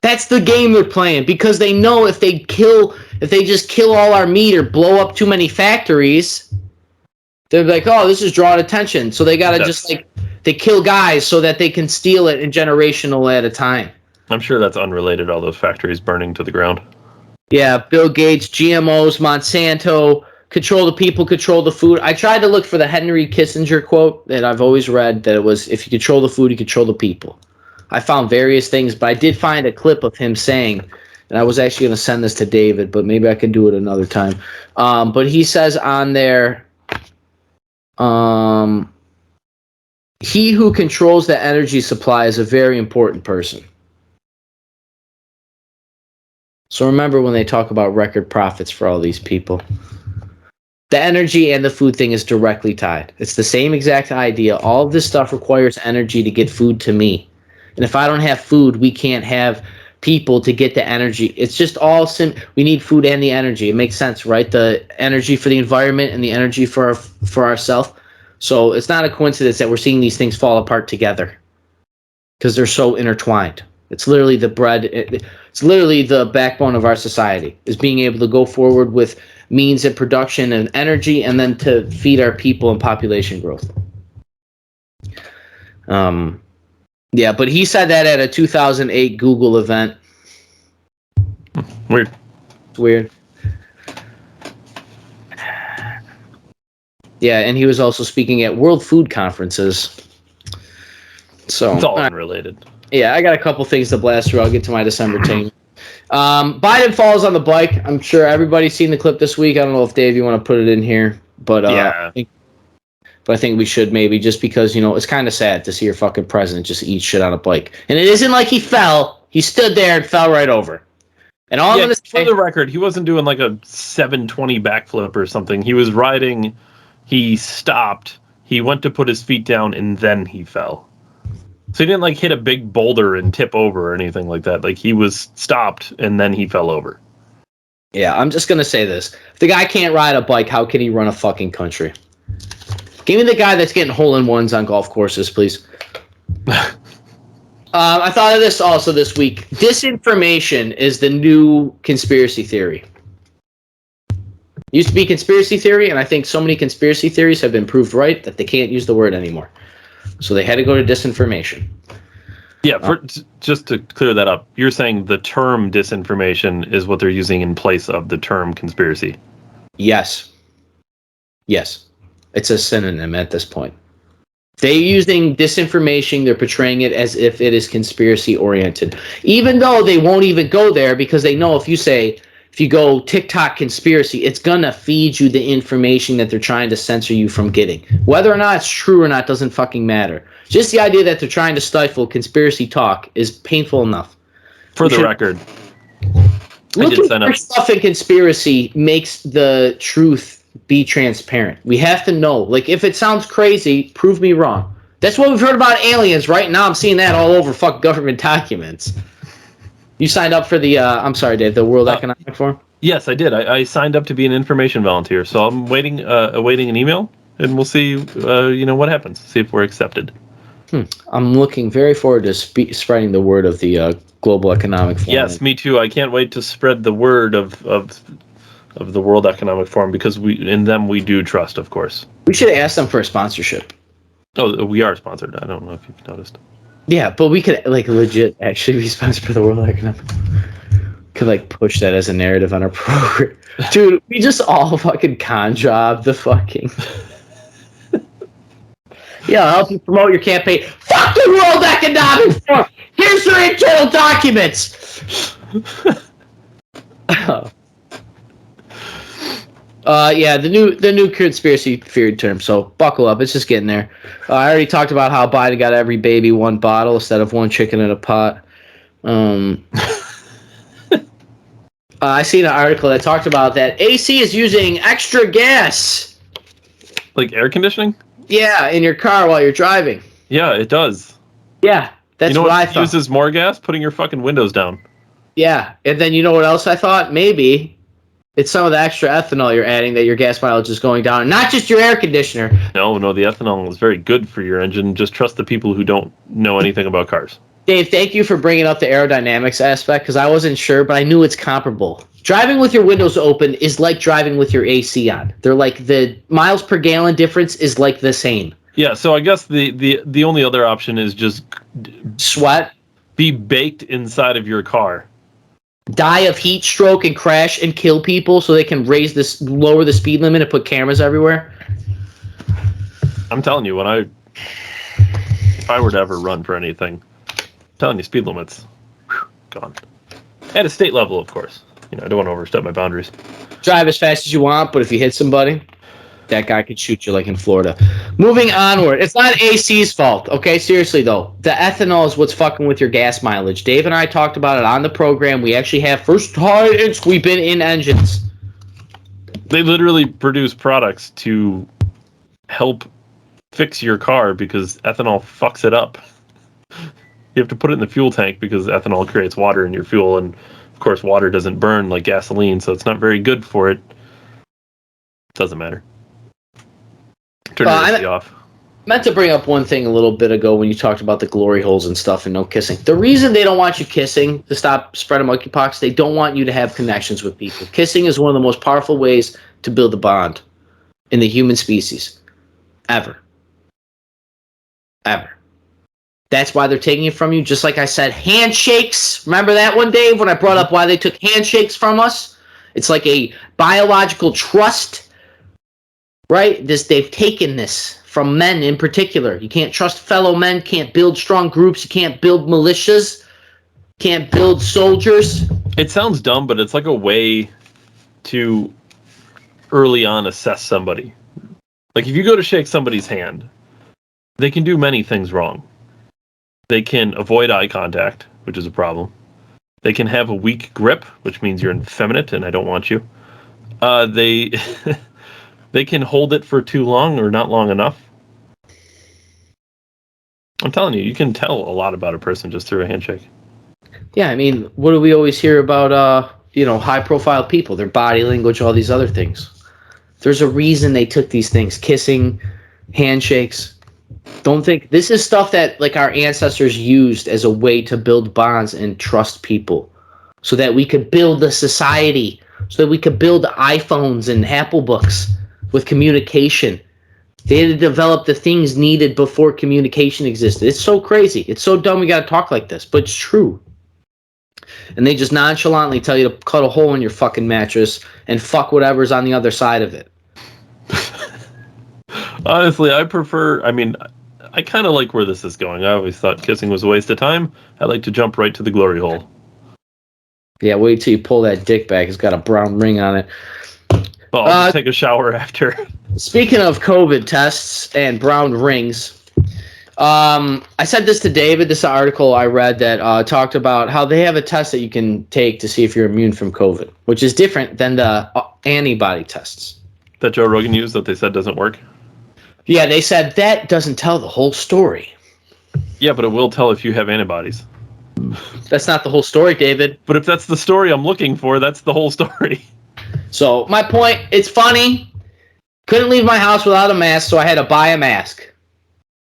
That's the game they're playing because they know if they just kill all our meat or blow up too many factories, they're like, oh, this is drawing attention. So they gotta they kill guys so that they can steal it in generational at a time. I'm sure that's unrelated, all those factories burning to the ground. Yeah, Bill Gates, GMOs, Monsanto, control the people, control the food. I tried to look for the Henry Kissinger quote that I've always read, that it was, if you control the food, you control the people. I found various things, but I did find a clip of him saying, and I was actually going to send this to David, but maybe I can do it another time. But he says on there, he who controls the energy supply is a very important person. So remember when they talk about record profits for all these people. The energy and the food thing is directly tied. It's the same exact idea. All of this stuff requires energy to get food to me. And if I don't have food, we can't have people to get the energy. It's just all we need food and the energy. It makes sense, right? The energy for the environment and the energy for ourselves. So it's not a coincidence that we're seeing these things fall apart together because they're so intertwined. It's literally the bread. It's literally the backbone of our society, is being able to go forward with means of production and energy, and then to feed our people and population growth. Yeah, but he said that at a 2008 Google event. Weird. It's weird. Yeah, and he was also speaking at World Food Conferences. So It's all unrelated. Yeah, I got a couple things to blast through. I'll get to my Decembertainment. Biden falls on the bike. I'm sure everybody's seen the clip this week. I don't know if Dave, you want to put it in here, but Yeah. I think we should maybe, just because it's kind of sad to see your fucking president just eat shit on a bike. And it isn't like he fell; he stood there and fell right over. And all I'm gonna say, for the record, he wasn't doing like a 720 backflip or something. He was riding. He stopped. He went to put his feet down, and then he fell. So he didn't like hit a big boulder and tip over or anything like that. Like, he was stopped and then he fell over. Yeah, I'm just gonna say this: if the guy can't ride a bike, how can he run a fucking country? Give me the guy that's getting hole-in-ones on golf courses, please. I thought of this also this week. Disinformation is the new conspiracy theory. Used to be conspiracy theory, and I think so many conspiracy theories have been proved right that they can't use the word anymore. So they had to go to disinformation. Yeah, just to clear that up, you're saying the term disinformation is what they're using in place of the term conspiracy. Yes. Yes. It's a synonym at this point. They're using disinformation, they're portraying it as if it is conspiracy oriented. Even though they won't even go there, because they know if you go TikTok conspiracy, it's gonna feed you the information that they're trying to censor you from getting. Whether or not it's true or not doesn't fucking matter. Just the idea that they're trying to stifle conspiracy talk is painful enough. For the record, looking for stuff in conspiracy makes the truth be transparent. We have to know. Like, if it sounds crazy, prove me wrong. That's what we've heard about aliens, right? Now I'm seeing that all over fuck government documents. You signed up for the, I'm sorry, Dave, the World Economic Forum? Yes, I did. I signed up to be an information volunteer, so I'm awaiting an email, and we'll see, what happens. See if we're accepted. I'm looking very forward to spreading the word of the Global Economic Forum. Yes, me too. I can't wait to spread the word of the World Economic Forum, because in them we do trust, of course. We should ask them for a sponsorship. Oh, we are sponsored. I don't know if you've noticed. Yeah, but we could legit actually be sponsored by the World Economic. Could push that as a narrative on our program. Dude, we just all fucking con job the fucking. Yeah, I'll help you promote your campaign. Fuck the World Economic Forum. Here's their internal documents. Yeah, the new conspiracy theory term. So buckle up. It's just getting there. I already talked about how Biden got every baby one bottle instead of one chicken in a pot. I seen an article that talked about that AC is using extra gas. Like air conditioning? Yeah, in your car while you're driving. Yeah, it does. Yeah, that's what I thought. Uses more gas? Putting your fucking windows down. Yeah, and then you know what else I thought? Maybe it's some of the extra ethanol you're adding that your gas mileage is going down, not just your air conditioner. No, the ethanol is very good for your engine. Just trust the people who don't know anything about cars. Dave, thank you for bringing up the aerodynamics aspect, because I wasn't sure, but I knew it's comparable. Driving with your windows open is like driving with your AC on. They're like, the miles per gallon difference is like the same. Yeah, so I guess the only other option is just sweat, be baked inside of your car, die of heat stroke and crash and kill people so they can lower the speed limit and put cameras everywhere. I'm telling you, if I were to ever run for anything, I'm telling you, speed limits, gone. At a state level, of course. I don't want to overstep my boundaries. Drive as fast as you want, but if you hit somebody, that guy could shoot you like in Florida. Moving onward. It's not AC's fault, okay? Seriously, though. The ethanol is what's fucking with your gas mileage. Dave and I talked about it on the program. We actually have first time we've been in engines. They literally produce products to help fix your car because ethanol fucks it up. You have to put it in the fuel tank because ethanol creates water in your fuel, and of course water doesn't burn like gasoline, so it's not very good for it. Doesn't matter. Turn your AC off. Meant to bring up one thing a little bit ago when you talked about the glory holes and stuff and no kissing. The reason they don't want you kissing to stop spreading monkeypox, they don't want you to have connections with people. Kissing is one of the most powerful ways to build a bond in the human species. Ever. That's why they're taking it from you. Just like I said, handshakes. Remember that one, Dave, when I brought up why they took handshakes from us? It's like a biological trust, right? They've taken this from men in particular. You can't trust fellow men, can't build strong groups, you can't build militias, can't build soldiers. It sounds dumb, but it's like a way to early on assess somebody. Like if you go to shake somebody's hand, they can do many things wrong. They can avoid eye contact, which is a problem. They can have a weak grip, which means you're effeminate and I don't want you. They they can hold it for too long or not long enough. I'm telling you, you can tell a lot about a person just through a handshake. Yeah, I mean, what do we always hear about, high-profile people, their body language, all these other things? There's a reason they took these things, kissing, handshakes. Don't think this is stuff that like our ancestors used as a way to build bonds and trust people so that we could build a society, so that we could build iPhones and Apple books with communication. They had to develop the things needed before communication existed. It's so crazy. It's so dumb we got to talk like this, but it's true. And they just nonchalantly tell you to cut a hole in your fucking mattress and fuck whatever's on the other side of it. Honestly, I kind of like where this is going. I always thought kissing was a waste of time. I like to jump right to the glory hole. Yeah, wait till you pull that dick back. It's got a brown ring on it. Well, I'll just take a shower after. Speaking of COVID tests and brown rings, I said this to David. This article I read that talked about how they have a test that you can take to see if you're immune from COVID, which is different than the antibody tests That Joe Rogan used that they said doesn't work? Yeah, they said that doesn't tell the whole story. Yeah, but it will tell if you have antibodies. That's not the whole story, David. But if that's the story I'm looking for, that's the whole story. So my point, it's funny. Couldn't leave my house without a mask, so I had to buy a mask.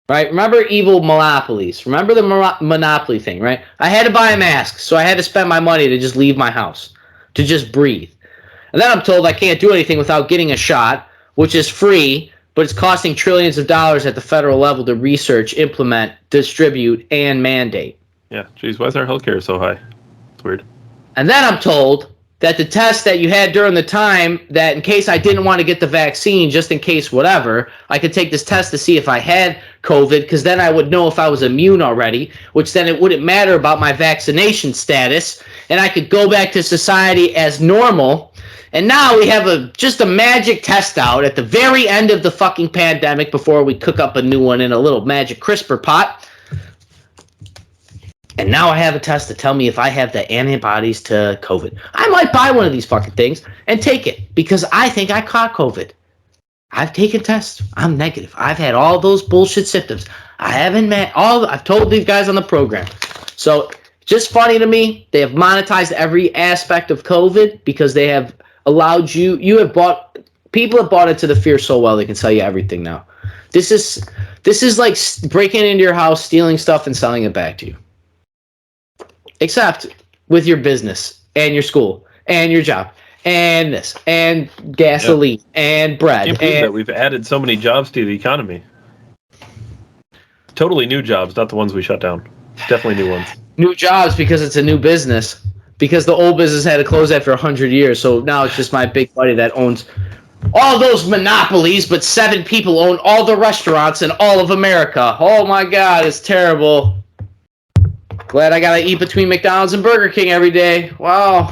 Right? Remember evil monopolies. Remember the monopoly thing, right? I had to buy a mask, so I had to spend my money to just leave my house, to just breathe. And then I'm told I can't do anything without getting a shot, which is free, but it's costing trillions of dollars at the federal level to research, implement, distribute, and mandate. Yeah, geez, why is our healthcare so high? It's weird. And then I'm told that the test that you had during the time, that in case I didn't want to get the vaccine, just in case whatever, I could take this test to see if I had COVID, because then I would know if I was immune already, which then it wouldn't matter about my vaccination status, and I could go back to society as normal. And now we have just a magic test out at the very end of the fucking pandemic before we cook up a new one in a little magic CRISPR pot. And now I have a test to tell me if I have the antibodies to COVID. I might buy one of these fucking things and take it because I think I caught COVID. I've taken tests. I'm negative. I've had all those bullshit symptoms. I haven't met I've told these guys on the program. So just funny to me. They have monetized every aspect of COVID because they have allowed people have bought into the fear so well they can sell you everything now. This is like breaking into your house, stealing stuff, and selling it back to you. Except with your business and your school and your job and this and gasoline and bread. Can't believe that we've added so many jobs to the economy. Totally new jobs, not the ones we shut down. Definitely new ones. New jobs because it's a new business. Because the old business had to close after 100 years, so now it's just my big buddy that owns all those monopolies, but 7 people own all the restaurants in all of America. Oh my God, it's terrible. Glad I gotta eat between McDonald's and Burger King every day. Wow.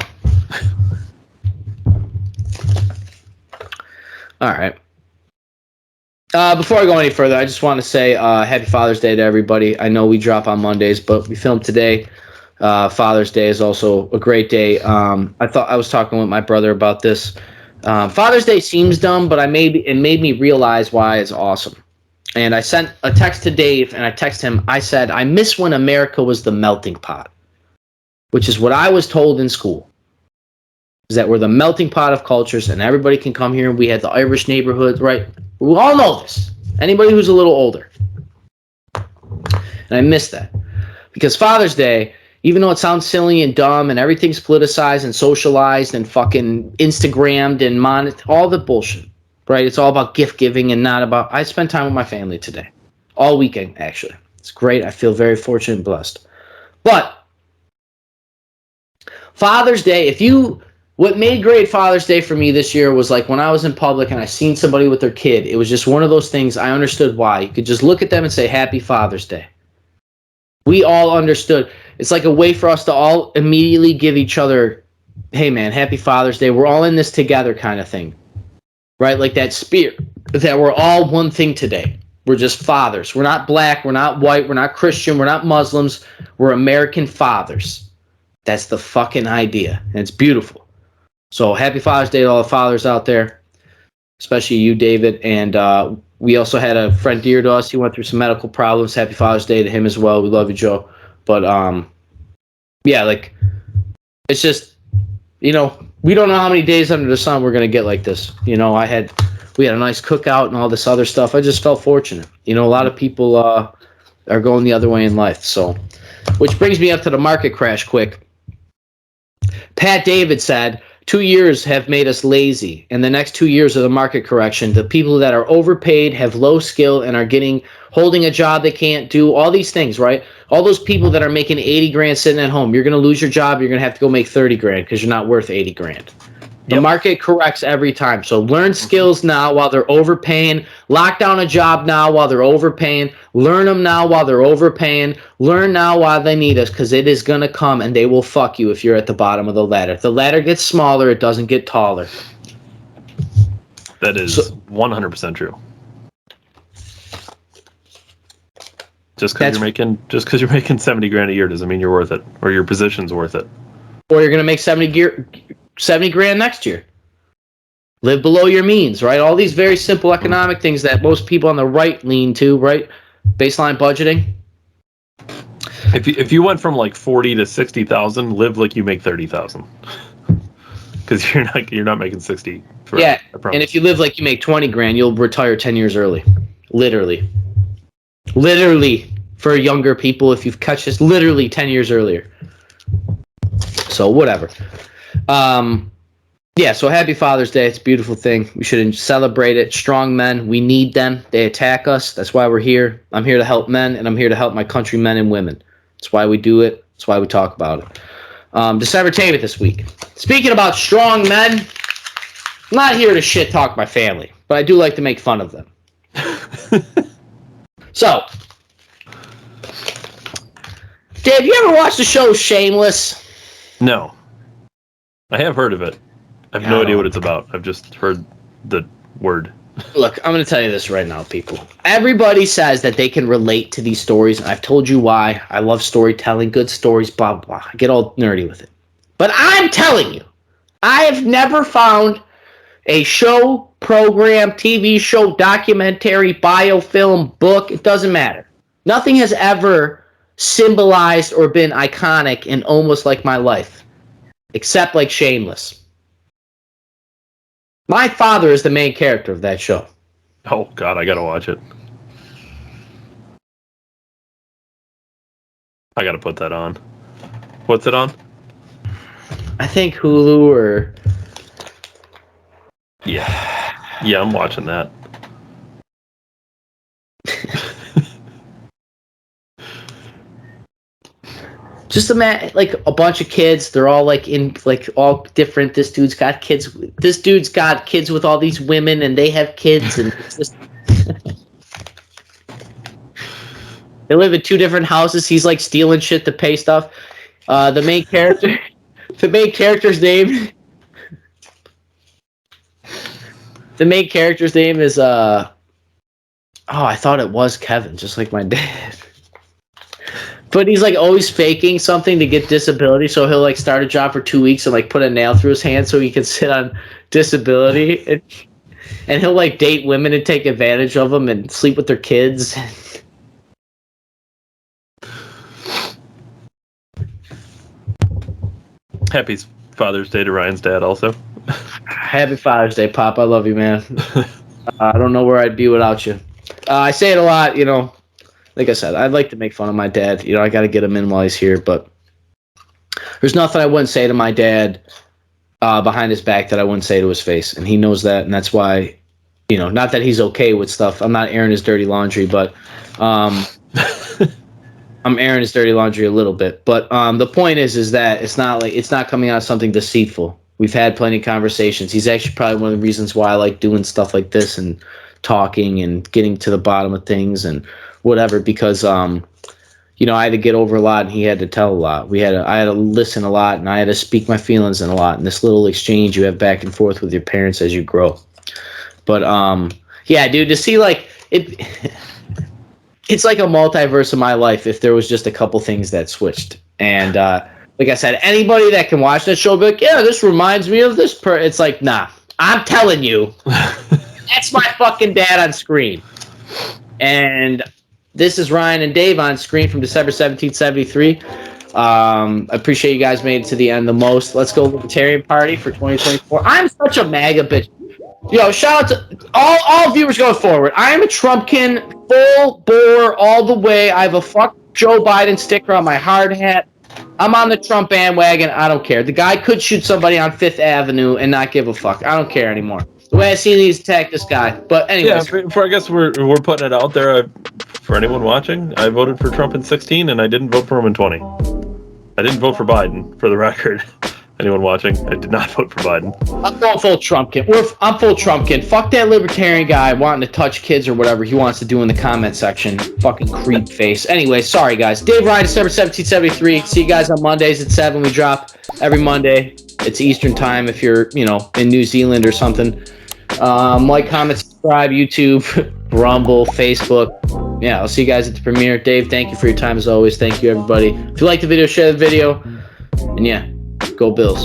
All right. Before I go any further, I just want to say Happy Father's Day to everybody. I know we drop on Mondays, but we filmed today. Father's Day is also a great day. I was talking with my brother about this. Father's Day seems dumb, but it made me realize why it's awesome. And I sent a text to Dave, and I texted him. I said, I miss when America was the melting pot, which is what I was told in school, is that we're the melting pot of cultures, and everybody can come here. We had the Irish neighborhoods, right? We all know this. Anybody who's a little older. And I miss that. Because Father's Day, even though it sounds silly and dumb and everything's politicized and socialized and fucking Instagrammed and all the bullshit, right? It's all about gift giving and not about... I spent time with my family today. All weekend, actually. It's great. I feel very fortunate and blessed. But Father's Day, what made great Father's Day for me this year was like when I was in public and I seen somebody with their kid. It was just one of those things. I understood why. You could just look at them and say, Happy Father's Day. We all understood. It's like a way for us to all immediately give each other, hey man, Happy Father's Day. We're all in this together kind of thing. Right? Like that spirit that we're all one thing today. We're just fathers. We're not black. We're not white. We're not Christian. We're not Muslims. We're American fathers. That's the fucking idea. And it's beautiful. So happy Father's Day to all the fathers out there, especially you, David. And we also had a friend dear to us. He went through some medical problems. Happy Father's Day to him as well. We love you, Joe. But yeah, like it's just, we don't know how many days under the sun we're going to get like this. We had a nice cookout and all this other stuff. I just felt fortunate. A lot of people are going the other way in life. So, which brings me up to the market crash quick. Pat David said, 2 years have made us lazy. And the next 2 years of the market correction, the people that are overpaid, have low skill, and are holding a job they can't do, all these things, right? All those people that are making 80 grand sitting at home, you're going to lose your job. You're going to have to go make 30 grand because you're not worth 80 grand. The market corrects every time. So learn skills now while they're overpaying. Lock down a job now while they're overpaying. Learn them now while they're overpaying. Learn now while they need us, because it is going to come and they will fuck you if you're at the bottom of the ladder. If the ladder gets smaller, it doesn't get taller. That is 100% true. Just because you're making 70 grand a year doesn't mean you're worth it, or your position's worth it. Or you're going to make 70 grand next year. Live below your means, right? All these very simple economic things that most people on the right lean to, right? Baseline budgeting. If you went from like 40 to 60,000, live like you make 30,000. Because you're not making 60. Yeah, and if you live like you make 20 grand, you'll retire 10 years early. Literally for younger people, if you've catch this, literally 10 years earlier. So whatever. Yeah, so happy Father's Day. It's a beautiful thing. We should celebrate it. Strong men, we need them. They attack us. That's why we're here. I'm here to help men, and I'm here to help my countrymen and women. That's why we do it. That's why we talk about it. Decembertainment this week. Speaking about strong men, I'm not here to shit talk my family, but I do like to make fun of them. So, Dave, you ever watch the show Shameless? No. I have heard of it. I have no idea what it's about. I've just heard the word. Look, I'm going to tell you this right now, people. Everybody says that they can relate to these stories. I've told you why. I love storytelling, good stories, blah, blah, blah. I get all nerdy with it. But I'm telling you, I have never found a show, program, TV show, documentary, biofilm, book, it doesn't matter. Nothing has ever symbolized or been iconic and almost like my life, except like Shameless. My father is the main character of that show. Oh, God, I gotta watch it. I gotta put that on. What's it on? I think Hulu or... Yeah, I'm watching that. Just imagine, like, a bunch of kids. They're all, like, in, like, all different. This dude's got kids with all these women, and they have kids, and it's just... They live in two different houses. He's, like, stealing shit to pay stuff. The main character's name... The main character's name is, I thought it was Kevin, just like my dad. But he's, like, always faking something to get disability, so he'll, like, start a job for 2 weeks and, like, put a nail through his hand so he can sit on disability. And he'll, like, date women and take advantage of them and sleep with their kids. Happy Father's Day to Ryan's dad also. Happy Father's Day, Pop. I love you, man. I don't know where I'd be without you. I say it a lot, Like I said, I'd like to make fun of my dad. I got to get him in while he's here, but there's nothing I wouldn't say to my dad behind his back that I wouldn't say to his face, and he knows that, and that's why, not that he's okay with stuff. I'm not airing his dirty laundry, but I'm airing his dirty laundry a little bit, but the point is that it's not coming out of something deceitful. We've had plenty of conversations. He's actually probably one of the reasons why I like doing stuff like this and talking and getting to the bottom of things and whatever, because I had to get over a lot and he had to tell a lot. I had to listen a lot and I had to speak my feelings in a lot. And this little exchange you have back and forth with your parents as you grow. But yeah, dude, to see like it. It's like a multiverse of my life if there was just a couple things that switched. And like I said, anybody that can watch that show will be like, yeah, this reminds me of this. It's like, nah, I'm telling you, that's my fucking dad on screen. And this is Ryan and Dave on screen from December 1773. I appreciate you guys made it to the end the most. Let's go Libertarian Party for 2024. I'm such a MAGA bitch. Yo, shout out to all viewers going forward. I am a Trumpkin, full bore, all the way. I have a fuck Joe Biden sticker on my hard hat. I'm on the Trump bandwagon. I don't care. The guy could shoot somebody on Fifth Avenue and not give a fuck. I don't care anymore. The way I see these attack this guy. But anyways. Yeah, I guess we're putting it out there. For anyone watching, I voted for Trump in 2016 and I didn't vote for him in 2020. I didn't vote for Biden, for the record. Anyone watching, I did not vote for Biden. I'm going full Trumpkin. I'm full Trumpkin. Fuck that libertarian guy wanting to touch kids or whatever he wants to do in the comment section. Fucking creep face. Anyway, sorry guys. Dave Ryan, December 1773. See you guys on Mondays at 7. We drop every Monday. It's Eastern time if you're, in New Zealand or something. Like, comment, subscribe, YouTube, Rumble, Facebook. Yeah, I'll see you guys at the premiere. Dave, thank you for your time as always. Thank you, everybody. If you like the video, share the video. And yeah. Go Bills.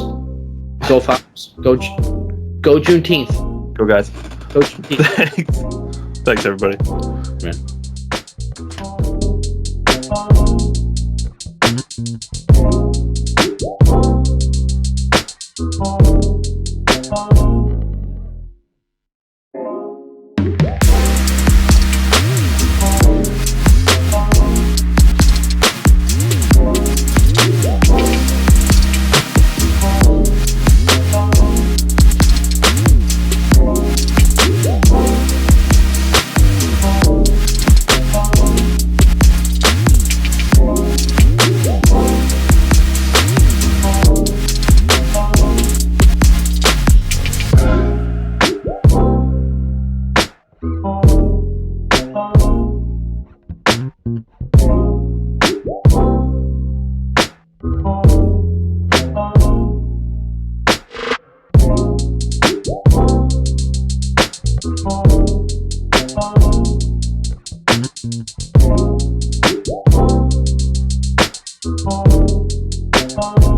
Go Falcons. Go Juneteenth. Go guys. Go Juneteenth. Thanks. Thanks everybody. Bye.